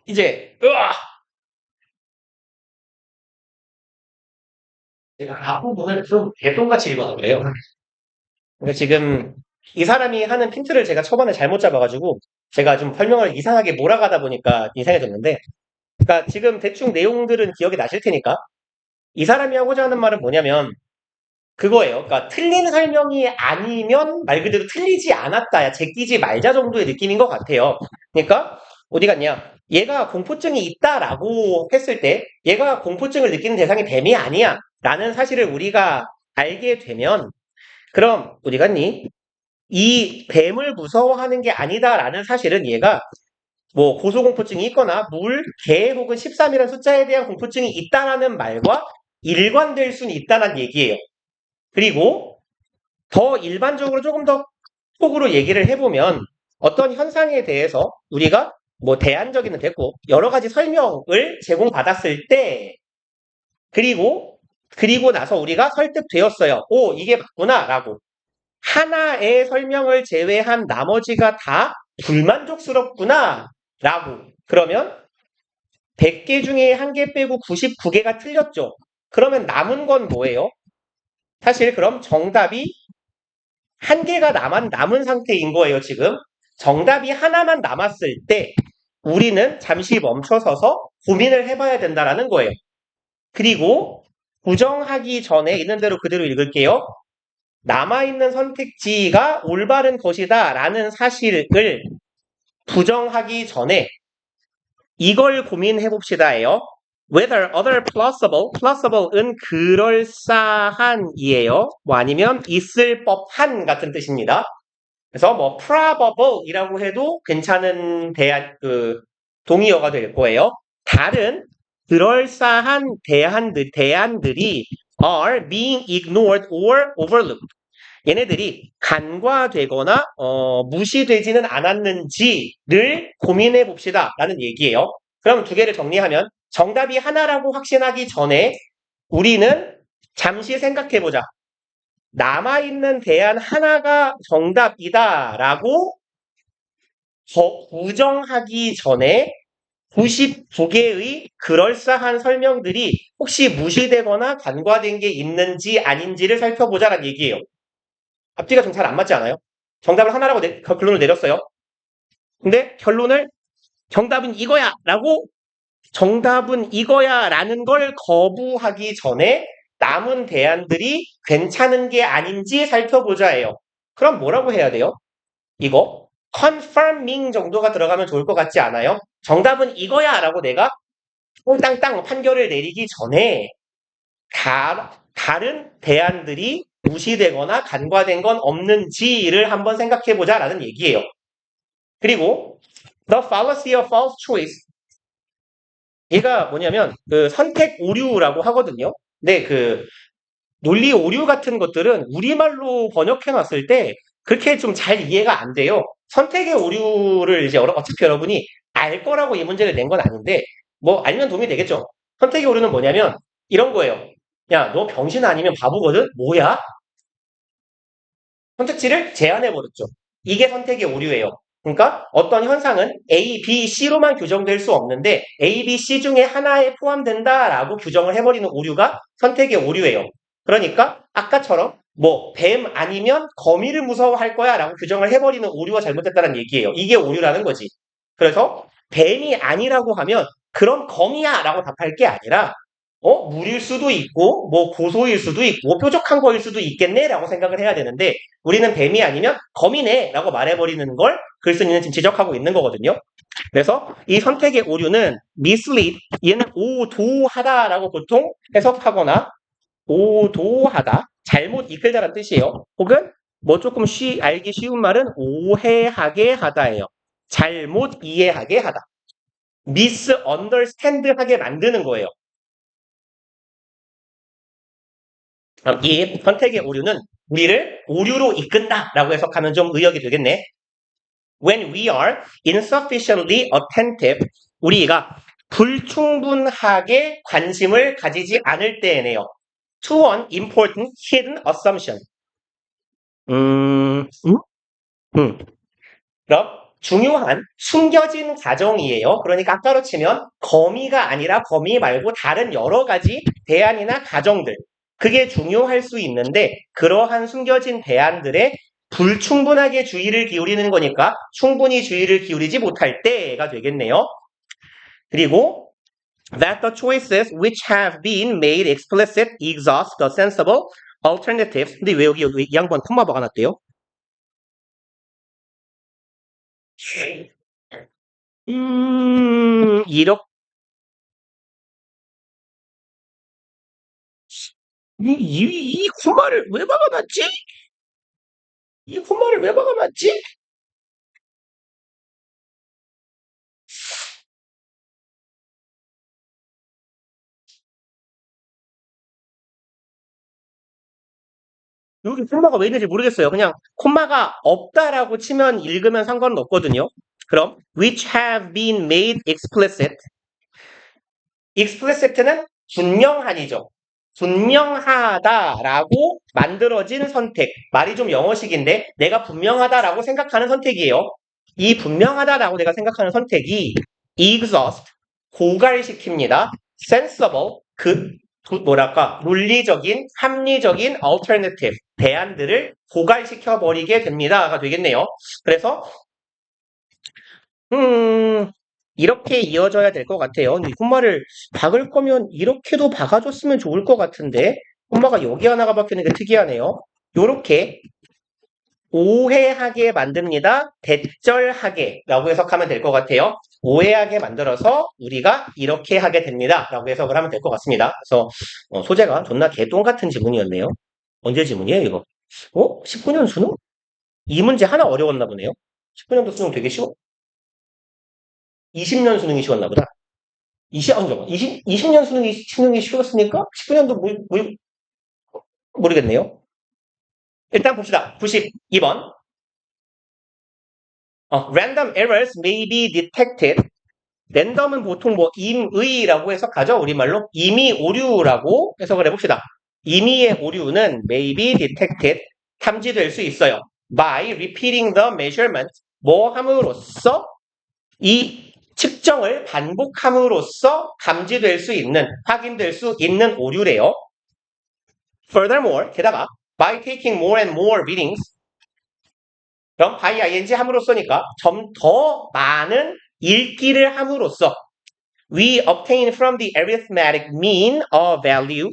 이제, 으아! 제가 앞부분을 좀 개똥같이 읽어놓을래요. 그러니까 지금 이 사람이 하는 핀트를 제가 초반에 잘못 잡아가지고 제가 좀 설명을 이상하게 몰아가다 보니까 이상해졌는데, 그러니까 지금 대충 내용들은 기억이 나실 테니까 이 사람이 하고자 하는 말은 뭐냐면 그거예요. 그러니까 틀린 설명이 아니면 말 그대로 틀리지 않았다, 야 제끼지 말자 정도의 느낌인 것 같아요. 그러니까 어디 갔냐? 얘가 공포증이 있다라고 했을 때 얘가 공포증을 느끼는 대상이 뱀이 아니야 라는 사실을 우리가 알게 되면 그럼 어디 갔니? 이 뱀을 무서워하는 게 아니다라는 사실은 얘가 뭐 고소공포증이 있거나 물, 개 혹은 13이라는 숫자에 대한 공포증이 있다라는 말과 일관될 수는 있다는 얘기예요. 그리고 더 일반적으로 조금 더 폭으로 얘기를 해보면 어떤 현상에 대해서 우리가 뭐 대안적이는 됐고 여러 가지 설명을 제공받았을 때 그리고 나서 우리가 설득되었어요. 오, 이게 맞구나라고. 하나의 설명을 제외한 나머지가 다 불만족스럽구나 라고. 그러면 100개 중에 1개 빼고 99개가 틀렸죠. 그러면 남은 건 뭐예요? 사실 그럼 정답이 1개가 남은 상태인 거예요, 지금. 정답이 하나만 남았을 때 우리는 잠시 멈춰서서 고민을 해봐야 된다라는 거예요. 그리고 부정하기 전에 있는 대로 그대로 읽을게요. 남아있는 선택지가 올바른 것이다 라는 사실을 부정하기 전에 이걸 고민해 봅시다예요. Whether other plausible은 그럴싸한이에요. 뭐 아니면 있을 법한 같은 뜻입니다. 그래서 뭐 probable이라고 해도 괜찮은 동의어가 될 거예요. 다른 그럴싸한 대안들이 are being ignored or overlooked. 얘네들이 간과되거나 무시되지는 않았는지를 고민해 봅시다 라는 얘기예요. 그럼 두 개를 정리하면 정답이 하나라고 확신하기 전에 우리는 잠시 생각해 보자. 남아있는 대안 하나가 정답이다라고 부정하기 전에 99개의 그럴싸한 설명들이 혹시 무시되거나 간과된 게 있는지 아닌지를 살펴보자라는 얘기예요. 앞뒤가 좀 잘 안 맞지 않아요? 정답을 하나라고 결론을 내렸어요. 근데 결론을 정답은 이거야 라고 정답은 이거야 라는 걸 거부하기 전에 남은 대안들이 괜찮은 게 아닌지 살펴보자예요. 그럼 뭐라고 해야 돼요? 이거 confirming 정도가 들어가면 좋을 것 같지 않아요? 정답은 이거야 라고 내가 땅땅 판결을 내리기 전에 다른 대안들이 무시되거나 간과된 건 없는지를 한번 생각해보자 라는 얘기예요. 그리고 The fallacy of false choice 얘가 뭐냐면 그 선택 오류라고 하거든요. 근데 그 논리 오류 같은 것들은 우리말로 번역해놨을 때 그렇게 좀 잘 이해가 안 돼요. 선택의 오류를 이제 어차피 여러분이 알 거라고 이 문제를 낸 건 아닌데 뭐 알면 도움이 되겠죠. 선택의 오류는 뭐냐면 이런 거예요. 야, 너 병신 아니면 바보거든? 뭐야? 선택지를 제한해버렸죠. 이게 선택의 오류예요. 그러니까 어떤 현상은 A, B, C로만 규정될 수 없는데 A, B, C 중에 하나에 포함된다라고 규정을 해버리는 오류가 선택의 오류예요. 그러니까 아까처럼 뭐 뱀 아니면 거미를 무서워할 거야 라고 규정을 해버리는 오류가 잘못됐다는 얘기예요. 이게 오류라는 거지. 그래서 뱀이 아니라고 하면 그럼 거미야 라고 답할 게 아니라 물일 수도 있고, 뭐 고소일 수도 있고, 뾰족한 거일 수도 있겠네라고 생각을 해야 되는데, 우리는 뱀이 아니면 거미네라고 말해버리는 걸 글쓴이는 지금 지적하고 있는 거거든요. 그래서 이 선택의 오류는 mislead, 얘는 오도하다라고 보통 해석하거나 오도하다, 잘못 이끌다라는 뜻이에요. 혹은 뭐 조금 알기 쉬운 말은 오해하게 하다예요. 잘못 이해하게 하다. misunderstand하게 만드는 거예요. 이 선택의 오류는 우리를 오류로 이끈다라고 해석하면 좀 의역이 되겠네. When we are insufficiently attentive, 우리가 불충분하게 관심을 가지지 않을 때에네요. To an important hidden assumption. 그럼 중요한 숨겨진 가정이에요. 그러니까 아까로 치면 거미가 아니라 거미 말고 다른 여러 가지 대안이나 가정들. 그게 중요할 수 있는데 그러한 숨겨진 대안들에 불충분하게 주의를 기울이는 거니까 충분히 주의를 기울이지 못할 때가 되겠네요. 그리고 that the choices which have been made explicit exhaust the sensible alternatives. 근데 왜 여기 이 양반 콤마 박아놨대요? 이렇게 이 콤마를 왜 박아놨지? 이 콤마를 왜 박아놨지? 여기 콤마가 왜 있는지 모르겠어요. 그냥 콤마가 없다라고 치면 읽으면 상관은 없거든요. 그럼 which have been made explicit. explicit는 분명한이죠. 분명하다라고 만들어진 선택. 말이 좀 영어식인데 내가 분명하다라고 생각하는 선택이에요. 이 분명하다라고 내가 생각하는 선택이 exhaust, 고갈시킵니다. sensible, 뭐랄까, 논리적인, 합리적인 alternative, 대안들을 고갈시켜버리게 됩니다가 되겠네요. 그래서 이렇게 이어져야 될 것 같아요. 이 콤마를 박을 거면 이렇게도 박아줬으면 좋을 것 같은데 콤마가 여기 하나가 박히는 게 특이하네요. 요렇게 오해하게 만듭니다. 대절하게 라고 해석하면 될 것 같아요. 오해하게 만들어서 우리가 이렇게 하게 됩니다. 라고 해석을 하면 될 것 같습니다. 그래서 소재가 존나 개똥 같은 지문이었네요. 언제 지문이에요 이거? 19년 수능? 이 문제 하나 어려웠나 보네요. 19년도 수능 되게 쉬워. 20년 수능이 쉬웠나 보다. 20년 수능이 쉬웠으니까 19년도 모르겠네요. 일단 봅시다. 92번. Random errors may be detected. 랜덤은 보통 뭐 임의라고 해석하죠. 우리말로 임의 오류라고 해석을 해봅시다. 임의의 오류는 may be detected. 탐지될 수 있어요. By repeating the measurement. 뭐 함으로써 이 측정을 반복함으로써 감지될 수 있는, 확인될 수 있는 오류래요. Furthermore, 게다가 by taking more and more readings. 그럼 by ing 함으로써니까 좀 더 많은 읽기를 함으로써 we obtain from the arithmetic mean a value.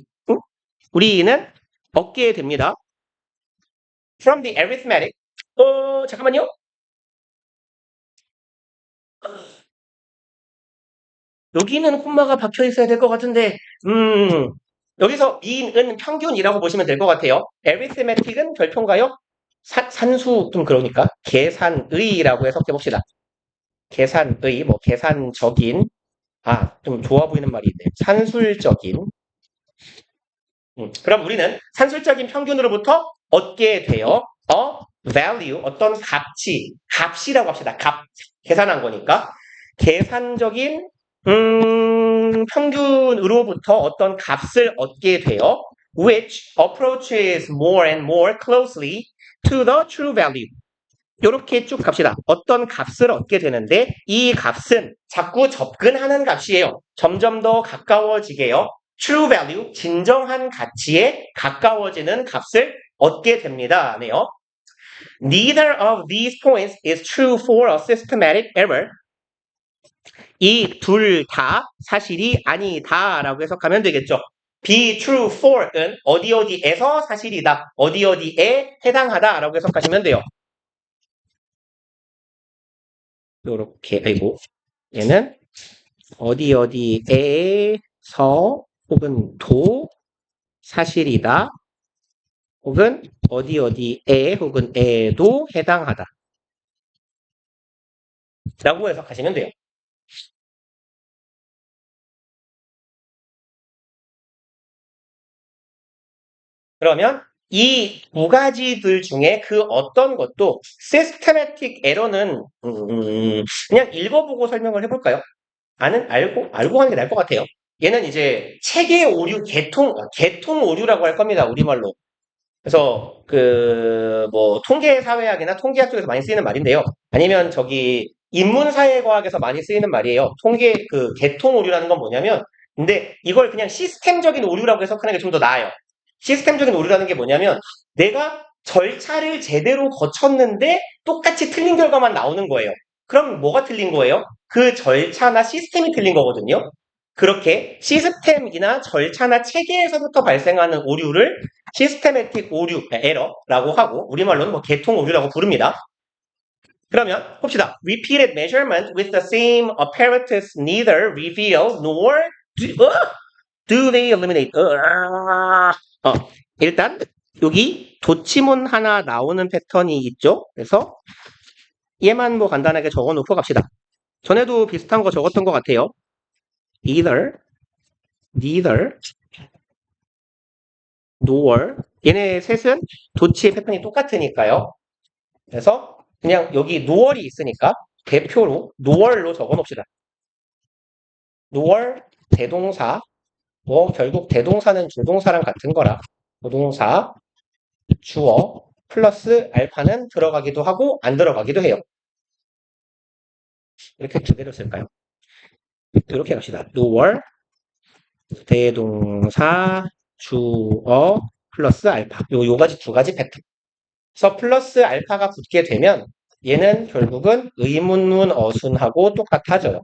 우리는 얻게 됩니다. From the arithmetic. 잠깐만요. 여기는 콤마가 박혀 있어야 될 것 같은데, 여기서 mean은 평균이라고 보시면 될 것 같아요. arithmetic은 별표인가요? 산수, 좀 그러니까. 계산의라고 해석해 봅시다. 계산의, 뭐, 계산적인, 좀 좋아 보이는 말이 있네요. 산술적인. 그럼 우리는 산술적인 평균으로부터 얻게 돼요. value, 어떤 값이라고 합시다. 계산한 거니까. 계산적인 평균으로부터 어떤 값을 얻게 돼요. Which approaches more and more closely to the true value. 이렇게 쭉 갑시다. 어떤 값을 얻게 되는데 이 값은 자꾸 접근하는 값이에요. 점점 더 가까워지게요. true value, 진정한 가치에 가까워지는 값을 얻게 됩니다. 네요. Neither of these points is true for a systematic error. 이 둘 다 사실이 아니다라고 해석하면 되겠죠. be true for은 어디에서 사실이다, 어디에 해당하다라고 해석하시면 돼요. 요렇게, 얘는 어디에서 혹은 사실이다, 혹은 어디에 혹은 에도 해당하다 라고 해석하시면 돼요. 그러면 이 두 가지들 중에 그 어떤 것도 systematic error는 그냥 읽어보고 설명을 해볼까요? 알고 하는 게 나을 것 같아요. 얘는 이제 체계 오류, 개통 오류라고 할 겁니다. 우리말로. 그래서 뭐 통계 사회학이나 통계학 쪽에서 많이 쓰이는 말인데요. 아니면 저기 인문사회과학에서 많이 쓰이는 말이에요. 개통 오류라는 건 뭐냐면, 근데 이걸 그냥 시스템적인 오류라고 해석하는 게 좀 더 나아요. 시스템적인 오류라는 게 뭐냐면, 내가 절차를 제대로 거쳤는데 똑같이 틀린 결과만 나오는 거예요. 그럼 뭐가 틀린 거예요? 그 절차나 시스템이 틀린 거거든요. 그렇게 시스템이나 절차나 체계에서부터 발생하는 오류를 시스테매틱 오류, 에러라고 하고, 우리말로는 뭐 개통 오류라고 부릅니다. 그러면 봅시다. Repeated measurement with the same apparatus neither reveal nor do they eliminate. 일단 여기 도치문 하나 나오는 패턴이 있죠. 그래서 얘만 뭐 간단하게 적어놓고 갑시다. 전에도 비슷한 거 적었던 것 같아요. neither, nor. 얘네 셋은 도치의 패턴이 똑같으니까요. 그래서 그냥 여기 noel이 있으니까 대표로 noel로 적어 놓읍시다. noel 대동사, 뭐 결국 대동사는 주동사랑 같은 거라 부동사 주어 플러스 알파는 들어가기도 하고 안 들어가기도 해요. 이렇게 두 개를 쓸까요? 이렇게 갑시다. noel 대동사 주어 플러스 알파 요 가지 두 가지 패턴. 그래서 플러스 알파가 붙게 되면 얘는 결국은 의문문 어순하고 똑같아져요.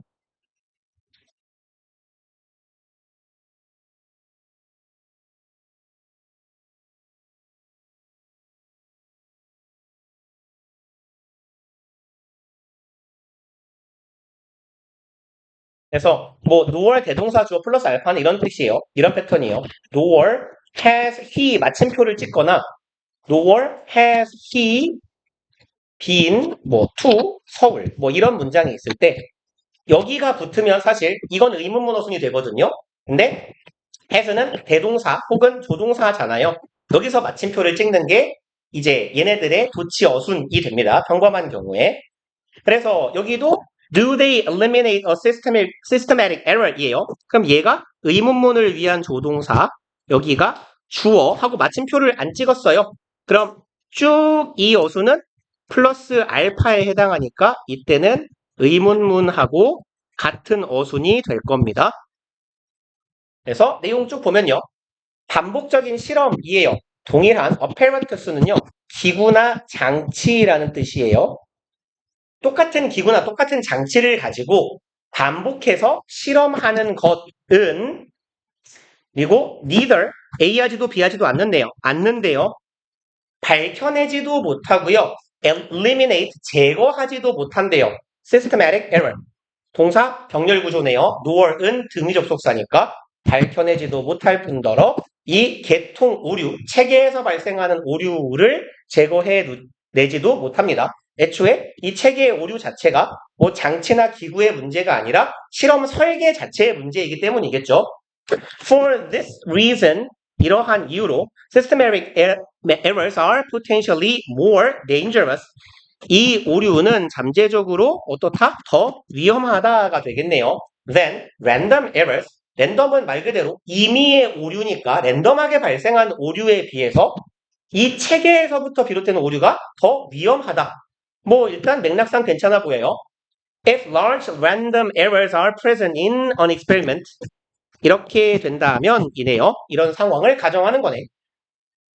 그래서 뭐 nor 대동사 주어 플러스 알파는 이런 뜻이에요. 이런 패턴이에요. nor has he 마침표를 찍거나 nor has he been 뭐 to 서울 뭐 이런 문장이 있을 때 여기가 붙으면 사실 이건 의문문 어순이 되거든요. 근데 has는 대동사 혹은 조동사잖아요. 여기서 마침표를 찍는 게 이제 얘네들의 도치 어순이 됩니다. 평범한 경우에. 그래서 여기도 do they eliminate a systematic error이에요. 그럼 얘가 의문문을 위한 조동사, 여기가 주어 하고 마침표를 안 찍었어요. 그럼 쭉 이 어수는 플러스 알파에 해당하니까 이때는 의문문하고 같은 어순이 될 겁니다. 그래서 내용 쭉 보면요. 반복적인 실험이에요. 동일한 apparatus는요. 기구나 장치라는 뜻이에요. 똑같은 기구나 똑같은 장치를 가지고 반복해서 실험하는 것은 그리고 neither A하지도 B하지도 않는데요. 밝혀내지도 못하고요. eliminate 제거하지도 못한대요. systematic error. 동사 병렬 구조네요. nor은 등위 접속사니까 밝혀내지도 못할 뿐더러 이 개통 오류, 체계에서 발생하는 오류를 제거해내지도 못합니다. 애초에 이 체계의 오류 자체가 뭐 장치나 기구의 문제가 아니라 실험 설계 자체의 문제이기 때문이겠죠. For this reason, 이러한 이유로 systematic errors are potentially more dangerous. 이 오류는 잠재적으로 어떻다? 더 위험하다가 되겠네요. Then random errors. 랜덤은 말 그대로 임의의 오류니까 랜덤하게 발생한 오류에 비해서 이 체계에서부터 비롯되는 오류가 더 위험하다. 뭐 일단 맥락상 괜찮아 보여요. If large random errors are present in an experiment. 이렇게 된다면 이네요. 이런 상황을 가정하는 거네.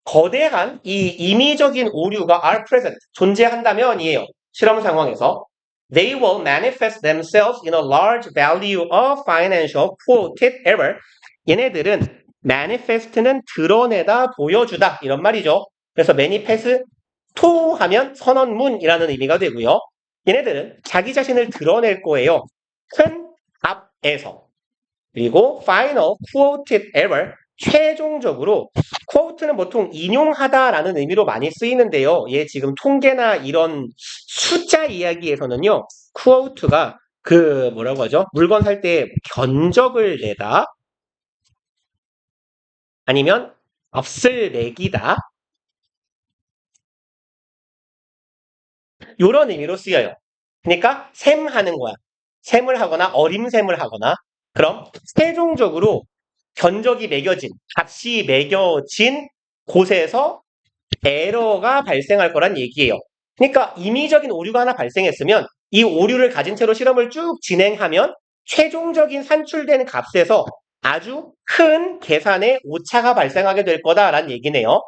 거대한 이 임의적인 오류가 are present, 존재한다면이에요. 실험 상황에서. They will manifest themselves in a large value of financial quoted error. 얘네들은 manifest는 드러내다, 보여주다 이런 말이죠. 그래서 manifest to 하면 선언문이라는 의미가 되고요. 얘네들은 자기 자신을 드러낼 거예요. 큰 앞에서. 그리고 final quoted error 최종적으로 quote는 보통 인용하다라는 의미로 많이 쓰이는데요. 얘 지금 통계나 이런 숫자 이야기에서는요. quote가 뭐라고 하죠? 물건 살 때 견적을 내다 아니면 값을 매기다 이런 의미로 쓰여요. 그러니까 셈하는 거야. 셈을 하거나 어림셈을 하거나 그럼 최종적으로 견적이 매겨진, 값이 매겨진 곳에서 에러가 발생할 거란 얘기예요. 그러니까 임의적인 오류가 하나 발생했으면 이 오류를 가진 채로 실험을 쭉 진행하면 최종적인 산출된 값에서 아주 큰 계산의 오차가 발생하게 될 거다라는 얘기네요.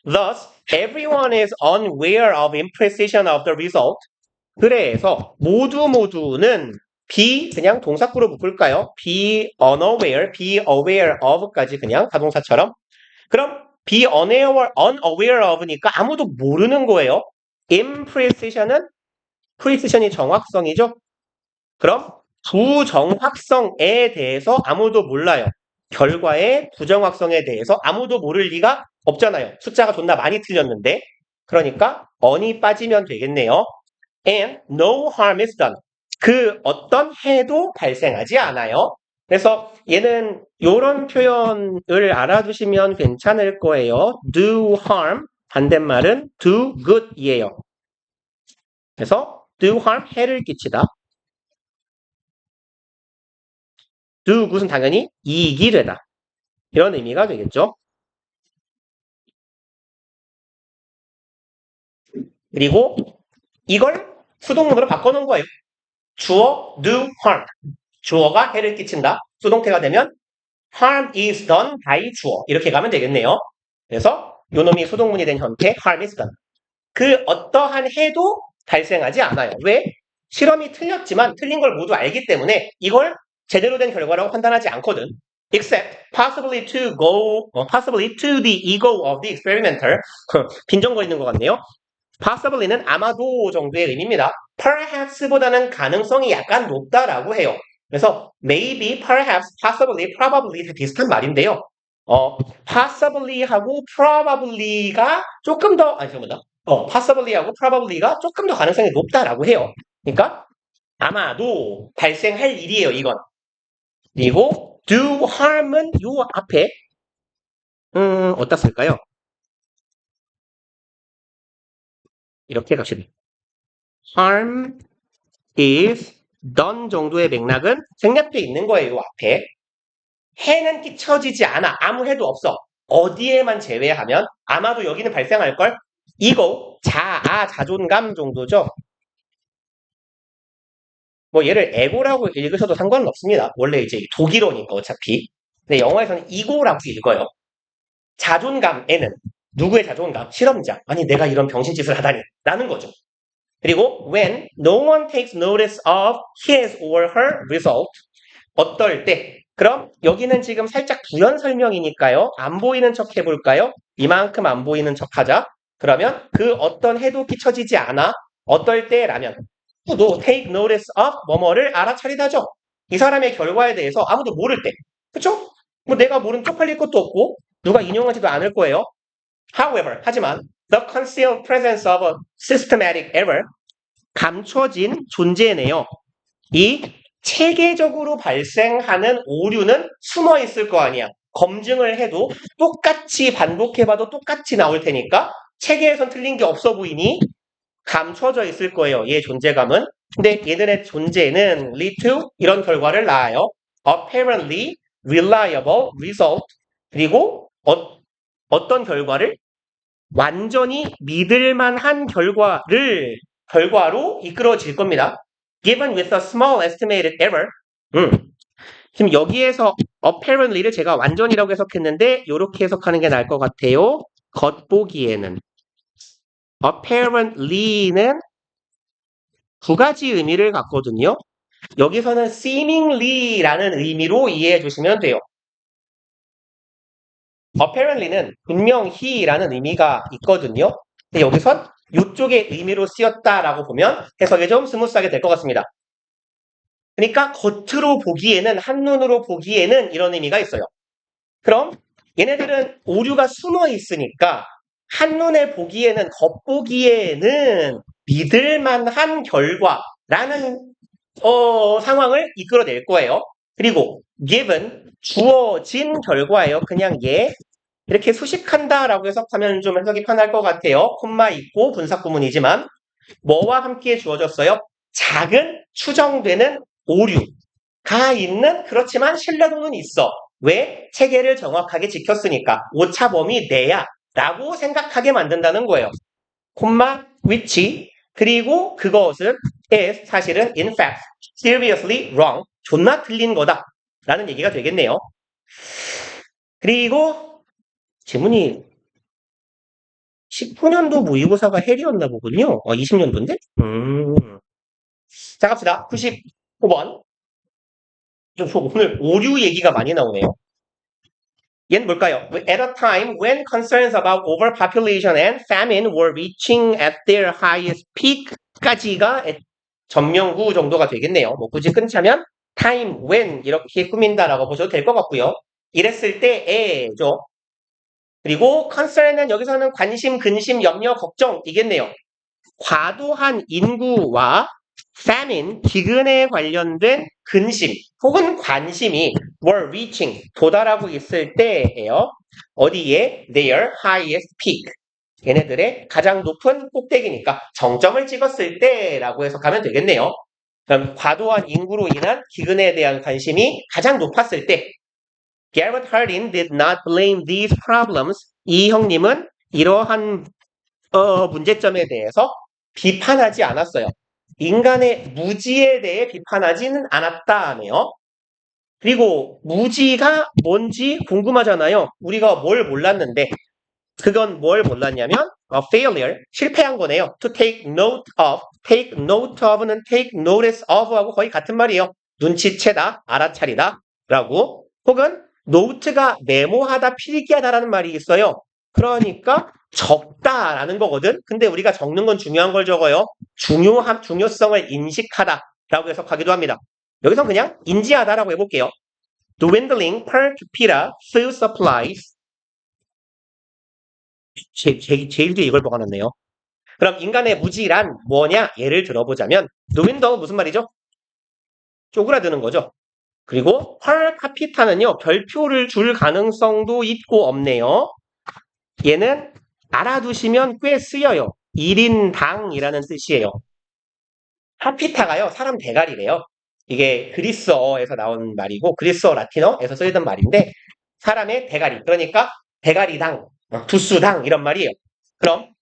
Thus, everyone is unaware of imprecision of the result. 그래서 모두는 그냥 동사구로 묶을까요? be unaware, be aware of까지 그냥 가동사처럼. 그럼 be unaware of니까 아무도 모르는 거예요. imprecision은 precision이 정확성이죠. 그럼 부정확성에 대해서 아무도 몰라요. 결과의 부정확성에 대해서 아무도 모를 리가 없잖아요. 숫자가 존나 많이 틀렸는데. 그러니까 on이 빠지면 되겠네요. And no harm is done. 그 어떤 해도 발생하지 않아요. 그래서 얘는 이런 표현을 알아두시면 괜찮을 거예요. do harm, 반대말은 do good이에요. 그래서 do harm, 해를 끼치다. do good은 당연히 이익이 되다. 이런 의미가 되겠죠. 그리고 이걸 수동문으로 바꿔놓은 거예요. 주어 do harm. 주어가 해를 끼친다. 수동태가 되면 harm is done by 주어. 이렇게 가면 되겠네요. 그래서 요놈이 수동문이 된 형태 harm is done. 그 어떠한 해도 발생하지 않아요. 왜? 실험이 틀렸지만 틀린 걸 모두 알기 때문에 이걸 제대로 된 결과라고 판단하지 않거든. Except possibly to the ego of the experimenter. 빈정거리는 것 같네요. possibly는 아마도 정도의 의미입니다. perhaps보다는 가능성이 약간 높다라고 해요. 그래서 maybe, perhaps, possibly, probably 다 비슷한 말인데요. possibly하고 probably가 조금 더 possibly하고 probably가 조금 더 가능성이 높다라고 해요. 그러니까 아마도 발생할 일이에요, 이건. 그리고 do harm은 요 앞에 어디다 쓸까요? 이렇게 갑시다. harm is done 정도의 맥락은 생략돼 있는 거예요, 요 앞에. 해는 끼쳐지지 않아. 아무 해도 없어. 어디에만 제외하면 아마도 여기는 발생할걸? 이거 자존감 정도죠. 뭐 얘를 에고라고 읽으셔도 상관은 없습니다. 원래 이제 독일어니까 어차피. 근데 영어에서는 이고라고 읽어요. 자존감에는 누구의 자존감? 실험자. 아니 내가 이런 병신짓을 하다니 라는 거죠. 그리고 when no one takes notice of his or her result. 어떨 때. 그럼 여기는 지금 살짝 부연 설명이니까요. 안 보이는 척 해볼까요? 이만큼 안 보이는 척 하자. 그러면 그 어떤 해도 끼쳐지지 않아. 어떨 때라면 또 take notice of 뭐뭐를 알아차리다죠. 이 사람의 결과에 대해서 아무도 모를 때. 그쵸? 뭐 내가 모른 쪽팔릴 것도 없고 누가 인용하지도 않을 거예요. However, 하지만 the concealed presence of a systematic error 감춰진 존재네요. 이 체계적으로 발생하는 오류는 숨어 있을 거 아니야. 검증을 해도 똑같이 반복해봐도 똑같이 나올 테니까 체계에선 틀린 게 없어 보이니 감춰져 있을 거예요. 얘의 존재감은. 근데 얘들의 존재는 lead to 이런 결과를 낳아요. apparently reliable result 그리고 어떤 결과를 완전히 믿을만한 결과로 이끌어질 겁니다. Given with a small estimated error. 지금 여기에서 apparently를 제가 완전이라고 해석했는데 이렇게 해석하는 게 나을 것 같아요. 겉보기에는. apparently는 두 가지 의미를 갖거든요. 여기서는 seemingly라는 의미로 이해해 주시면 돼요. apparently는 분명히라는 의미가 있거든요. 근데 여기선 이쪽의 의미로 쓰였다라고 보면 해석이 좀 스무스하게 될 것 같습니다. 그러니까 겉으로 보기에는 한눈으로 보기에는 이런 의미가 있어요. 그럼 얘네들은 오류가 숨어 있으니까 한눈에 보기에는 겉보기에는 믿을만한 결과라는 상황을 이끌어낼 거예요. 그리고 given 주어진 결과예요. 그냥 이렇게 수식한다라고 해석하면 좀 해석이 편할 것 같아요. 콤마 있고 분사구문이지만 뭐와 함께 주어졌어요? 작은 추정되는 오류가 있는 그렇지만 신뢰도는 있어. 왜? 체계를 정확하게 지켰으니까 오차범위 내야 라고 생각하게 만든다는 거예요. 콤마, which, 그리고 그것은 is 사실은 in fact, seriously wrong, 존나 틀린 거다. 라는 얘기가 되겠네요. 그리고 지문이 19년도 모의고사가 헬이었나 보군요. 20년도인데? 자, 갑시다. 95번. 오늘 오류 얘기가 많이 나오네요. 얘는 뭘까요? At a time when concerns about overpopulation and famine were reaching at their highest peak까지가 전명구 정도가 되겠네요. 뭐 굳이 끊자면 time, when 이렇게 꾸민다라고 보셔도 될 것 같고요. 이랬을 때에죠. 그리고 concern은 여기서는 관심, 근심, 염려, 걱정이겠네요. 과도한 인구와 famine, 기근에 관련된 근심 혹은 관심이 were reaching, 도달하고 있을 때예요. 어디에? Their highest peak. 얘네들의 가장 높은 꼭대기니까 정점을 찍었을 때라고 해석하면 되겠네요. 그럼 과도한 인구로 인한 기근에 대한 관심이 가장 높았을 때 Garrett Hardin did not blame these problems. 이 형님은 이러한 문제점에 대해서 비판하지 않았어요. 인간의 무지에 대해 비판하지는 않았다네요. 그리고 무지가 뭔지 궁금하잖아요. 우리가 뭘 몰랐는데 그건 뭘 몰랐냐면 failure, 실패한 거네요. To take note of, take note of는 take notice of하고 거의 같은 말이에요. 눈치채다, 알아차리다 라고. 혹은 note가 메모하다, 필기하다라는 말이 있어요. 그러니까 적다라는 거거든. 근데 우리가 적는 건 중요한 걸 적어요. 중요성을 인식하다라고 해석하기도 합니다. 여기서 그냥 인지하다라고 해볼게요. Dwindling per capita food supplies. 제일 뒤에 이걸 박아놨네요. 그럼 인간의 무지란 뭐냐? 예를 들어보자면 dwindle 무슨 말이죠? 쪼그라드는 거죠. 그리고 per capita는요. 별표를 줄 가능성도 있고 없네요. 얘는 알아두시면 꽤 쓰여요. 1인당이라는 뜻이에요. 카피타가요, 사람 대가리래요. 이게 그리스어에서 나온 말이고, 그리스어 라틴어에서 쓰이던 말인데, 사람의 대가리. 그러니까 대가리당, 두수당 이런 말이에요. 그럼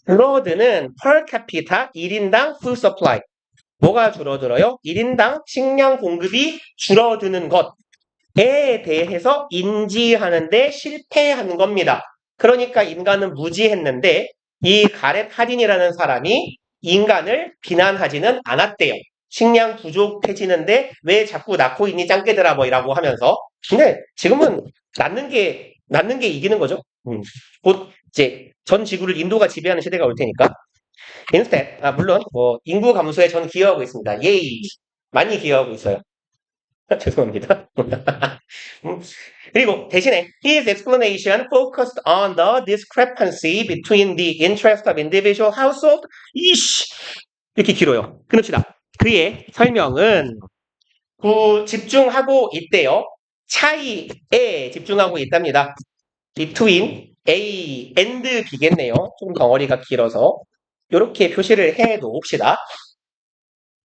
줄어드는 per capita 1인당 food supply. 뭐가 줄어들어요? 1인당 식량 공급이 줄어드는 것에 대해서 인지하는데 실패한 겁니다. 그러니까 인간은 무지했는데 이 가렛 하딘이라는 사람이 인간을 비난하지는 않았대요. 식량 부족해지는데 왜 자꾸 낳고 있니 짱깨들아 뭐 이라고 하면서. 근데 지금은 낳는 게 이기는 거죠. 곧 이제 전 지구를 인도가 지배하는 시대가 올 테니까. Instead, 물론 뭐 인구 감소에 전 기여하고 있습니다. 예이, 많이 기여하고 있어요. 죄송합니다. 그리고 대신에 his explanation focused on the discrepancy between the interest of individual household. 이씨 이렇게 길어요. 끊읍시다. 그의 설명은 집중하고 있대요. 차이에 집중하고 있답니다. between A and B겠네요. 좀 덩어리가 길어서 이렇게 표시를 해 놓읍시다.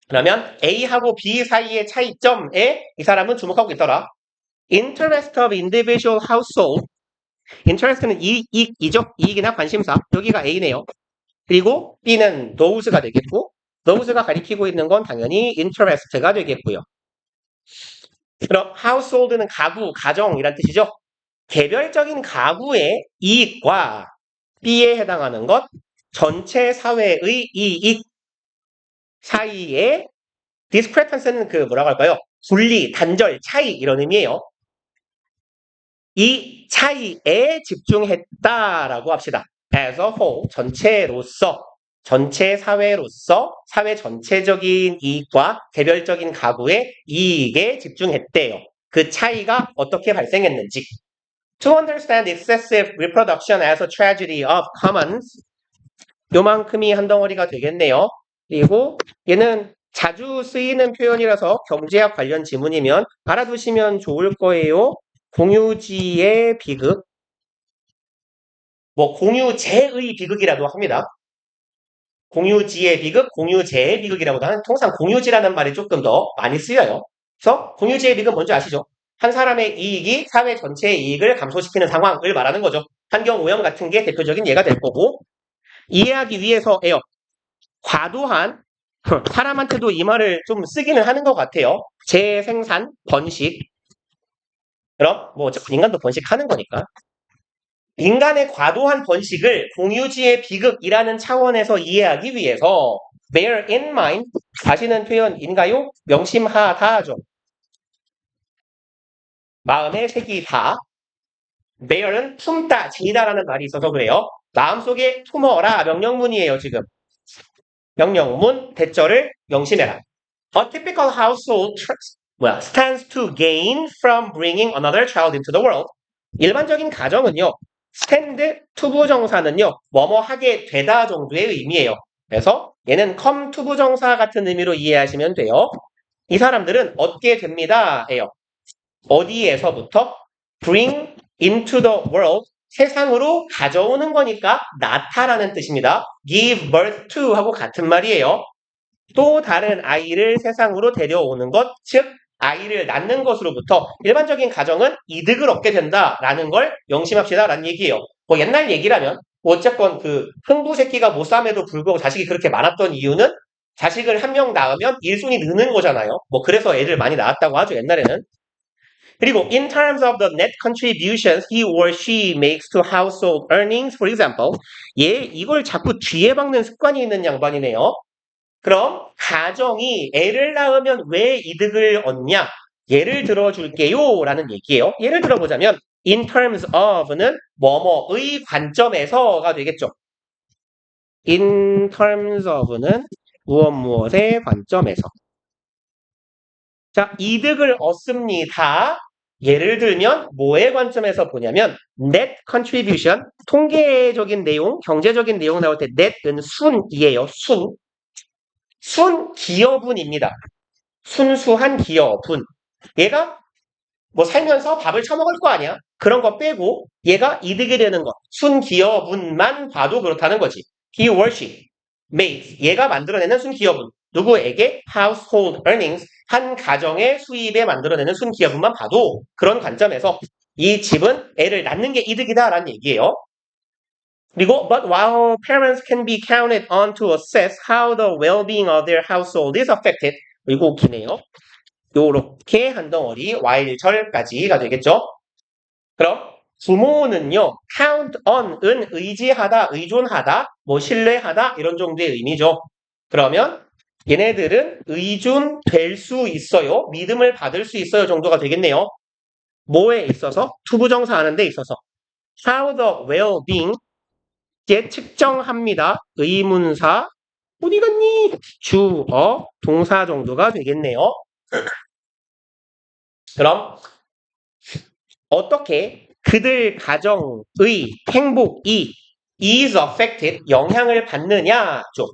그러면 A하고 B 사이의 차이점에 이 사람은 주목하고 있더라. Interest of individual household. Interest는 이익이죠. 이익이나 관심사. 여기가 A네요. 그리고 B는 those가 되겠고 those가 가리키고 있는 건 당연히 interest가 되겠고요. 그럼 household는 가구, 가정이란 뜻이죠. 개별적인 가구의 이익과 B에 해당하는 것 전체 사회의 이익 사이에 discrepancy는 그 뭐라고 할까요? 분리, 단절, 차이 이런 의미예요. 이 차이에 집중했다라고 합시다. as a whole, 전체로서, 전체 사회로서 사회 전체적인 이익과 개별적인 가구의 이익에 집중했대요. 그 차이가 어떻게 발생했는지. To understand excessive reproduction as a tragedy of commons. 요만큼이 한 덩어리가 되겠네요. 그리고 얘는 자주 쓰이는 표현이라서 경제학 관련 지문이면 알아두시면 좋을 거예요. 공유지의 비극, 뭐 공유제의 비극이라도 합니다. 공유지의 비극, 공유제의 비극이라고도 하는 통상 공유지라는 말이 조금 더 많이 쓰여요. 그래서 공유지의 비극은 뭔지 아시죠? 한 사람의 이익이 사회 전체의 이익을 감소시키는 상황을 말하는 거죠. 환경 오염 같은 게 대표적인 예가 될 거고, 이해하기 위해서예요. 과도한 사람한테도 이 말을 좀 쓰기는 하는 것 같아요. 재생산, 번식. 그럼 뭐 어쨌든 인간도 번식하는 거니까. 인간의 과도한 번식을 공유지의 비극이라는 차원에서 이해하기 위해서 bear in mind, 다시는 표현인가요? 명심하다죠. 마음에 새기다. bear은 품다, 지다라는 말이 있어서 그래요. 마음속에 품어라 명령문이에요, 지금. 명령문, 대절을 명심해라. A typical household stands to gain from bringing another child into the world. 일반적인 가정은요, stand 투부정사는요, 뭐뭐 하게 되다 정도의 의미예요. 그래서 얘는 come 투부정사 같은 의미로 이해하시면 돼요. 이 사람들은 얻게 됩니다. 예요. 어디에서부터? bring into the world. 세상으로 가져오는 거니까 낳다라는 뜻입니다. give birth to 하고 같은 말이에요. 또 다른 아이를 세상으로 데려오는 것, 즉 아이를 낳는 것으로부터 일반적인 가정은 이득을 얻게 된다라는 걸 명심합시다라는 얘기예요. 뭐 옛날 얘기라면 어쨌건 그 흥부 새끼가 못 삶에도 불구하고 자식이 그렇게 많았던 이유는 자식을 한 명 낳으면 일손이 느는 거잖아요. 뭐 그래서 애를 많이 낳았다고 하죠, 옛날에는. 그리고 in terms of the net contributions he or she makes to household earnings, for example, 얘 이걸 자꾸 뒤에 박는 습관이 있는 양반이네요. 그럼 가정이 애를 낳으면 왜 이득을 얻냐? 예를 들어줄게요 라는 얘기예요. 예를 들어보자면 in terms of는 뭐뭐의 관점에서가 되겠죠. in terms of는 무엇의 관점에서. 자, 이득을 얻습니다. 예를 들면 뭐의 관점에서 보냐면 net contribution, 통계적인 내용, 경제적인 내용 나올 때 net은 순이에요. 순기여분입니다. 순수한 기여분. 얘가 뭐 살면서 밥을 처먹을 거 아니야? 그런 거 빼고 얘가 이득이 되는 것. 순기여분만 봐도 그렇다는 거지. He or she makes. 얘가 만들어내는 순기여분. 누구에게? Household earnings. 한 가정의 수입에 만들어내는 순기여분만 봐도 그런 관점에서 이 집은 애를 낳는 게 이득이다라는 얘기예요. 그리고 but while parents can be counted on to assess how the well-being of their household is affected. 이거 기네요. 요렇게 한 덩어리 while절까지가 되겠죠. 그럼 부모는요, count on은 의지하다, 의존하다, 뭐 신뢰하다 이런 정도의 의미죠. 그러면 얘네들은 의존될 수 있어요, 믿음을 받을 수 있어요 정도가 되겠네요. 뭐에 있어서? 투부정사 하는 데 있어서. How the well-being 측정합니다. 의문사 어디 갔니? 주어, 동사 정도가 되겠네요. 그럼 어떻게 그들 가정의 행복이 is affected, 영향을 받느냐죠.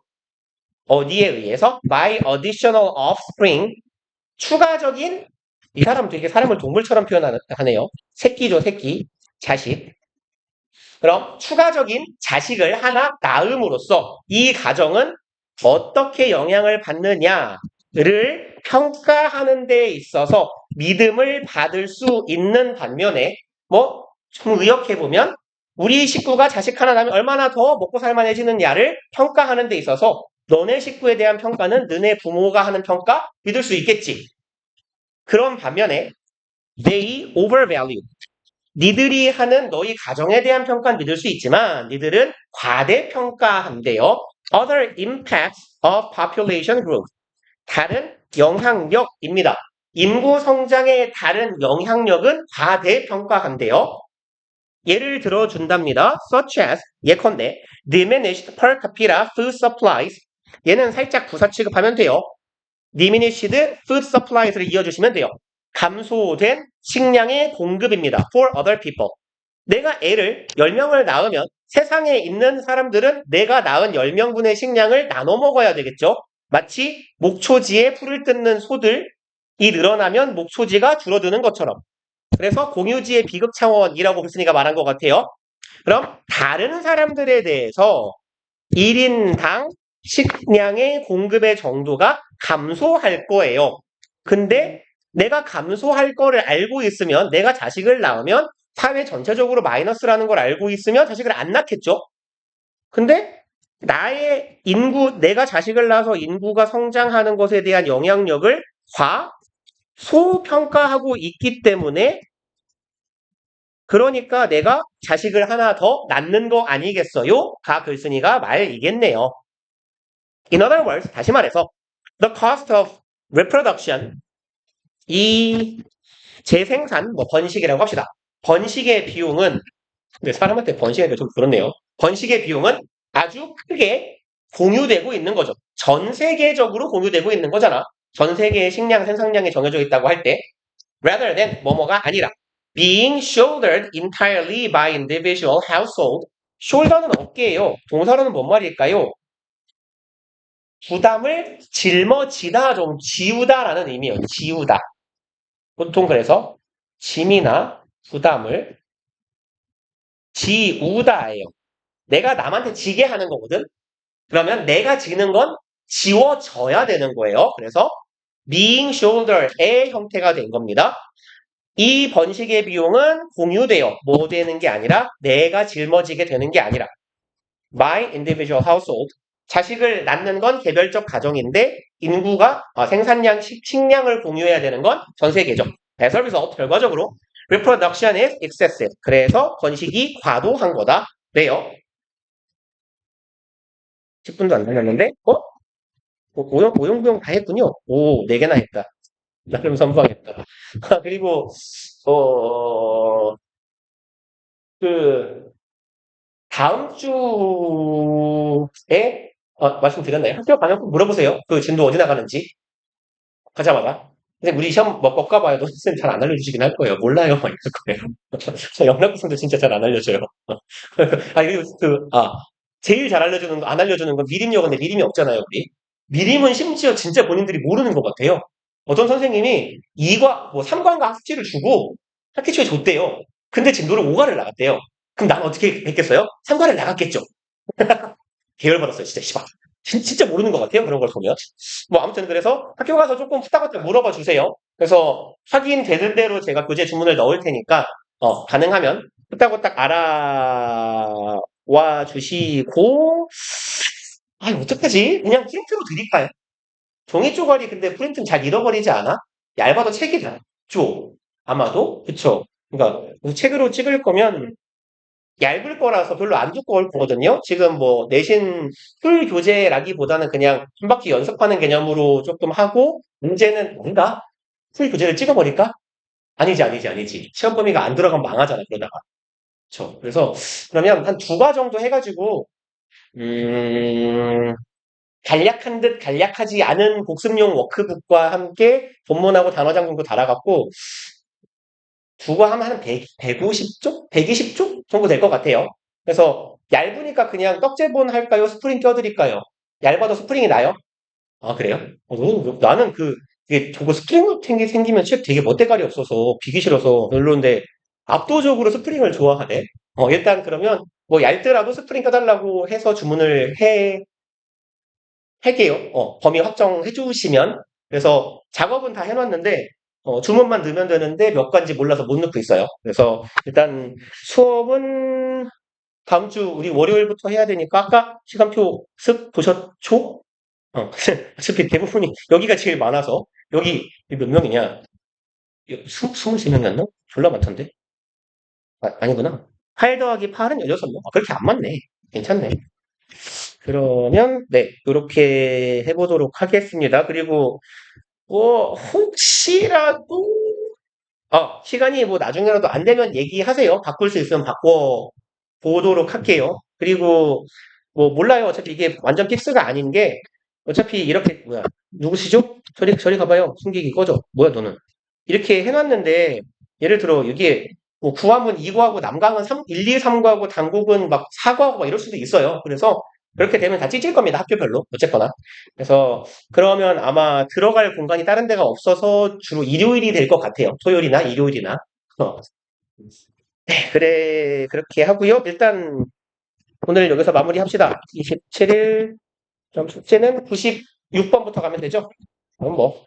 어디에 의해서? by additional offspring, 추가적인, 이 사람 되게 사람을 동물처럼 표현하네요. 새끼죠, 새끼, 자식. 그럼 추가적인 자식을 하나 낳음으로써 이 가정은 어떻게 영향을 받느냐를 평가하는 데 있어서 믿음을 받을 수 있는 반면에 뭐 좀 의역해보면 우리 식구가 자식 하나 낳으면 얼마나 더 먹고 살만해지느냐를 평가하는 데 있어서 너네 식구에 대한 평가는 너네 부모가 하는 평가 믿을 수 있겠지. 그런 반면에 they overvalue, 니들이 하는 너희 가정에 대한 평가는 믿을 수 있지만 니들은 과대평가한대요. Other impacts of population growth, 다른 영향력입니다. 인구 성장의 다른 영향력은 과대평가한대요. 예를 들어준답니다. Such as, 예컨대 diminished per capita food supplies, 얘는 살짝 부사 취급하면 돼요. diminished food supplies를 이어주시면 돼요. 감소된 식량의 공급입니다. For other people. 내가 애를 10명을 낳으면 세상에 있는 사람들은 내가 낳은 10명분의 식량을 나눠 먹어야 되겠죠. 마치 목초지에 풀을 뜯는 소들이 늘어나면 목초지가 줄어드는 것처럼. 그래서 공유지의 비극 차원이라고 글쓴이가 말한 것 같아요. 그럼 다른 사람들에 대해서 1인당 식량의 공급의 정도가 감소할 거예요. 근데 내가 감소할 거를 알고 있으면 내가 자식을 낳으면 사회 전체적으로 마이너스라는 걸 알고 있으면 자식을 안 낳겠죠. 근데 나의 인구, 내가 자식을 낳아서 인구가 성장하는 것에 대한 영향력을 소평가하고 있기 때문에 그러니까 내가 자식을 하나 더 낳는 거 아니겠어요? 가 글쓴이가 말이겠네요. In other words, 다시 말해서 the cost of reproduction, 이 재생산, 뭐 번식이라고 합시다. 번식의 비용은, 근데 사람한테 번식하니까 좀 그렇네요. 번식의 비용은 아주 크게 공유되고 있는 거죠. 전 세계적으로 공유되고 있는 거잖아. 전 세계의 식량 생산량이 정해져 있다고 할 때, rather than 뭐뭐가 아니라 being shouldered entirely by individual household. shoulder는 어깨예요. 동사로는 뭔 말일까요? 부담을 짊어지다, 좀 지우다라는 의미예요. 지우다. 보통 그래서 짐이나 부담을 지우다예요. 내가 남한테 지게 하는 거거든. 그러면 내가 지는 건 지워져야 되는 거예요. 그래서 being shouldered의 형태가 된 겁니다. 이 번식의 비용은 공유돼요. 뭐 되는 게 아니라 내가 짊어지게 되는 게 아니라 my individual household. 자식을 낳는 건 개별적 가정인데 인구가 생산량, 식량을 공유해야 되는 건 전 세계죠. As a result, 결과적으로 reproduction is excessive. 그래서 번식이 과도한 거다. 왜요? 10분도 안 달렸는데 오용부용 다 했군요. 오, 4개나 했다. 나름 선방했다. 그리고 어, 그 다음 주에 말씀드렸나요? 학교 가면 꼭 물어보세요. 그 진도 어디 나가는지 가자마자. 근데 우리 시험 뭐 꺾어봐요. 선생님 잘 안 알려주시긴 할 거예요. 몰라요. 막 이럴 거예요. 저 영락고성도 진짜 잘 안 알려줘요. 그리고 제일 잘 알려주는 거, 안 알려주는 건 미림여건데 미림이 없잖아요, 우리. 미림은 심지어 진짜 본인들이 모르는 것 같아요. 어떤 선생님이 2과, 뭐 3과인가 학습지를 주고 학기초에 줬대요. 근데 진도를 5과를 나갔대요. 그럼 난 어떻게 했겠어요? 3과를 나갔겠죠. 계열받았어요, 진짜, 씨발. 진짜 모르는 것 같아요, 그런 걸 보면. 뭐, 아무튼 그래서 학교 가서 조금 후딱후딱 물어봐 주세요. 그래서 확인되는 대로 제가 교재 주문을 넣을 테니까, 가능하면 후딱후딱 알아와 주시고, 어떡하지? 그냥 프린트로 드릴까요? 종이 쪼가리 근데 프린트는 잘 잃어버리지 않아? 얇아도 책이 얇죠? 아마도? 그쵸? 그러니까 책으로 찍을 거면 얇을 거라서 별로 안 두꺼울 거거든요. 지금 뭐 내신 풀 교재라기보다는 그냥 한 바퀴 연습하는 개념으로 조금 하고 문제는 뭔가 풀 교재를 찍어버릴까? 아니지. 시험 범위가 안 들어가면 망하잖아, 그러다가. 그쵸. 그래서 그러면 한 2과 정도 해가지고 간략한 듯 간략하지 않은 복습용 워크북과 함께 본문하고 단어 장문도 달아갖고 2과 하면 한 150쪽? 120쪽 정도 될 것 같아요. 그래서 얇으니까 그냥 떡제본 할까요? 스프링 껴드릴까요? 얇아도 스프링이 나요? 아, 그래요? 나는 이게 저거 스프링 생기면 책 되게 멋대가리 없어서 비기 싫어서 별로인데 압도적으로 스프링을 좋아하네. 일단 그러면 뭐 얇더라도 스프링 껴달라고 해서 주문을 할게요. 범위 확정해 주시면. 그래서 작업은 다 해놨는데, 주문만 넣으면 되는데 몇 가지 몰라서 못 넣고 있어요. 그래서 일단 수업은 다음 주 우리 월요일부터 해야 되니까 아까 시간표 쓱 보셨죠? 어차피 대부분이 여기가 제일 많아서 여기 몇 명이냐? 23명이었나? 졸라 많던데? 아니구나. 8 더하기 8은 16명. 그렇게 안 많네. 괜찮네. 그러면 네, 이렇게 해보도록 하겠습니다. 그리고 뭐 혹시라도 시간이 뭐 나중에라도 안 되면 얘기하세요. 바꿀 수 있으면 바꿔 보도록 할게요. 그리고 뭐 몰라요. 어차피 이게 완전 픽스가 아닌 게 어차피 이렇게 뭐야 누구시죠? 저리 가봐요. 숨기기 꺼져. 뭐야 너는? 이렇게 해놨는데 예를 들어 여기에 뭐 구화문 2과하고 남강은 1, 2, 3과하고 단국은 막 4과하고 막 이럴 수도 있어요. 그래서 그렇게 되면 다 찢을 겁니다. 학교별로. 어쨌거나. 그래서 그러면 아마 들어갈 공간이 다른 데가 없어서 주로 일요일이 될 것 같아요. 토요일이나 일요일이나. 어. 네, 그래, 그렇게 하고요. 일단 오늘 여기서 마무리합시다. 27일 숙제는 96번부터 가면 되죠? 그럼 뭐,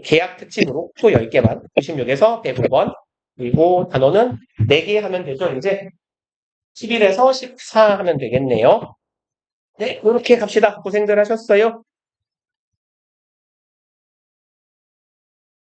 계약 특집으로 또 10개만. 96에서 105번. 그리고 단어는 4개 하면 되죠. 이제 11에서 14 하면 되겠네요. 네, 그렇게 갑시다. 고생들 하셨어요.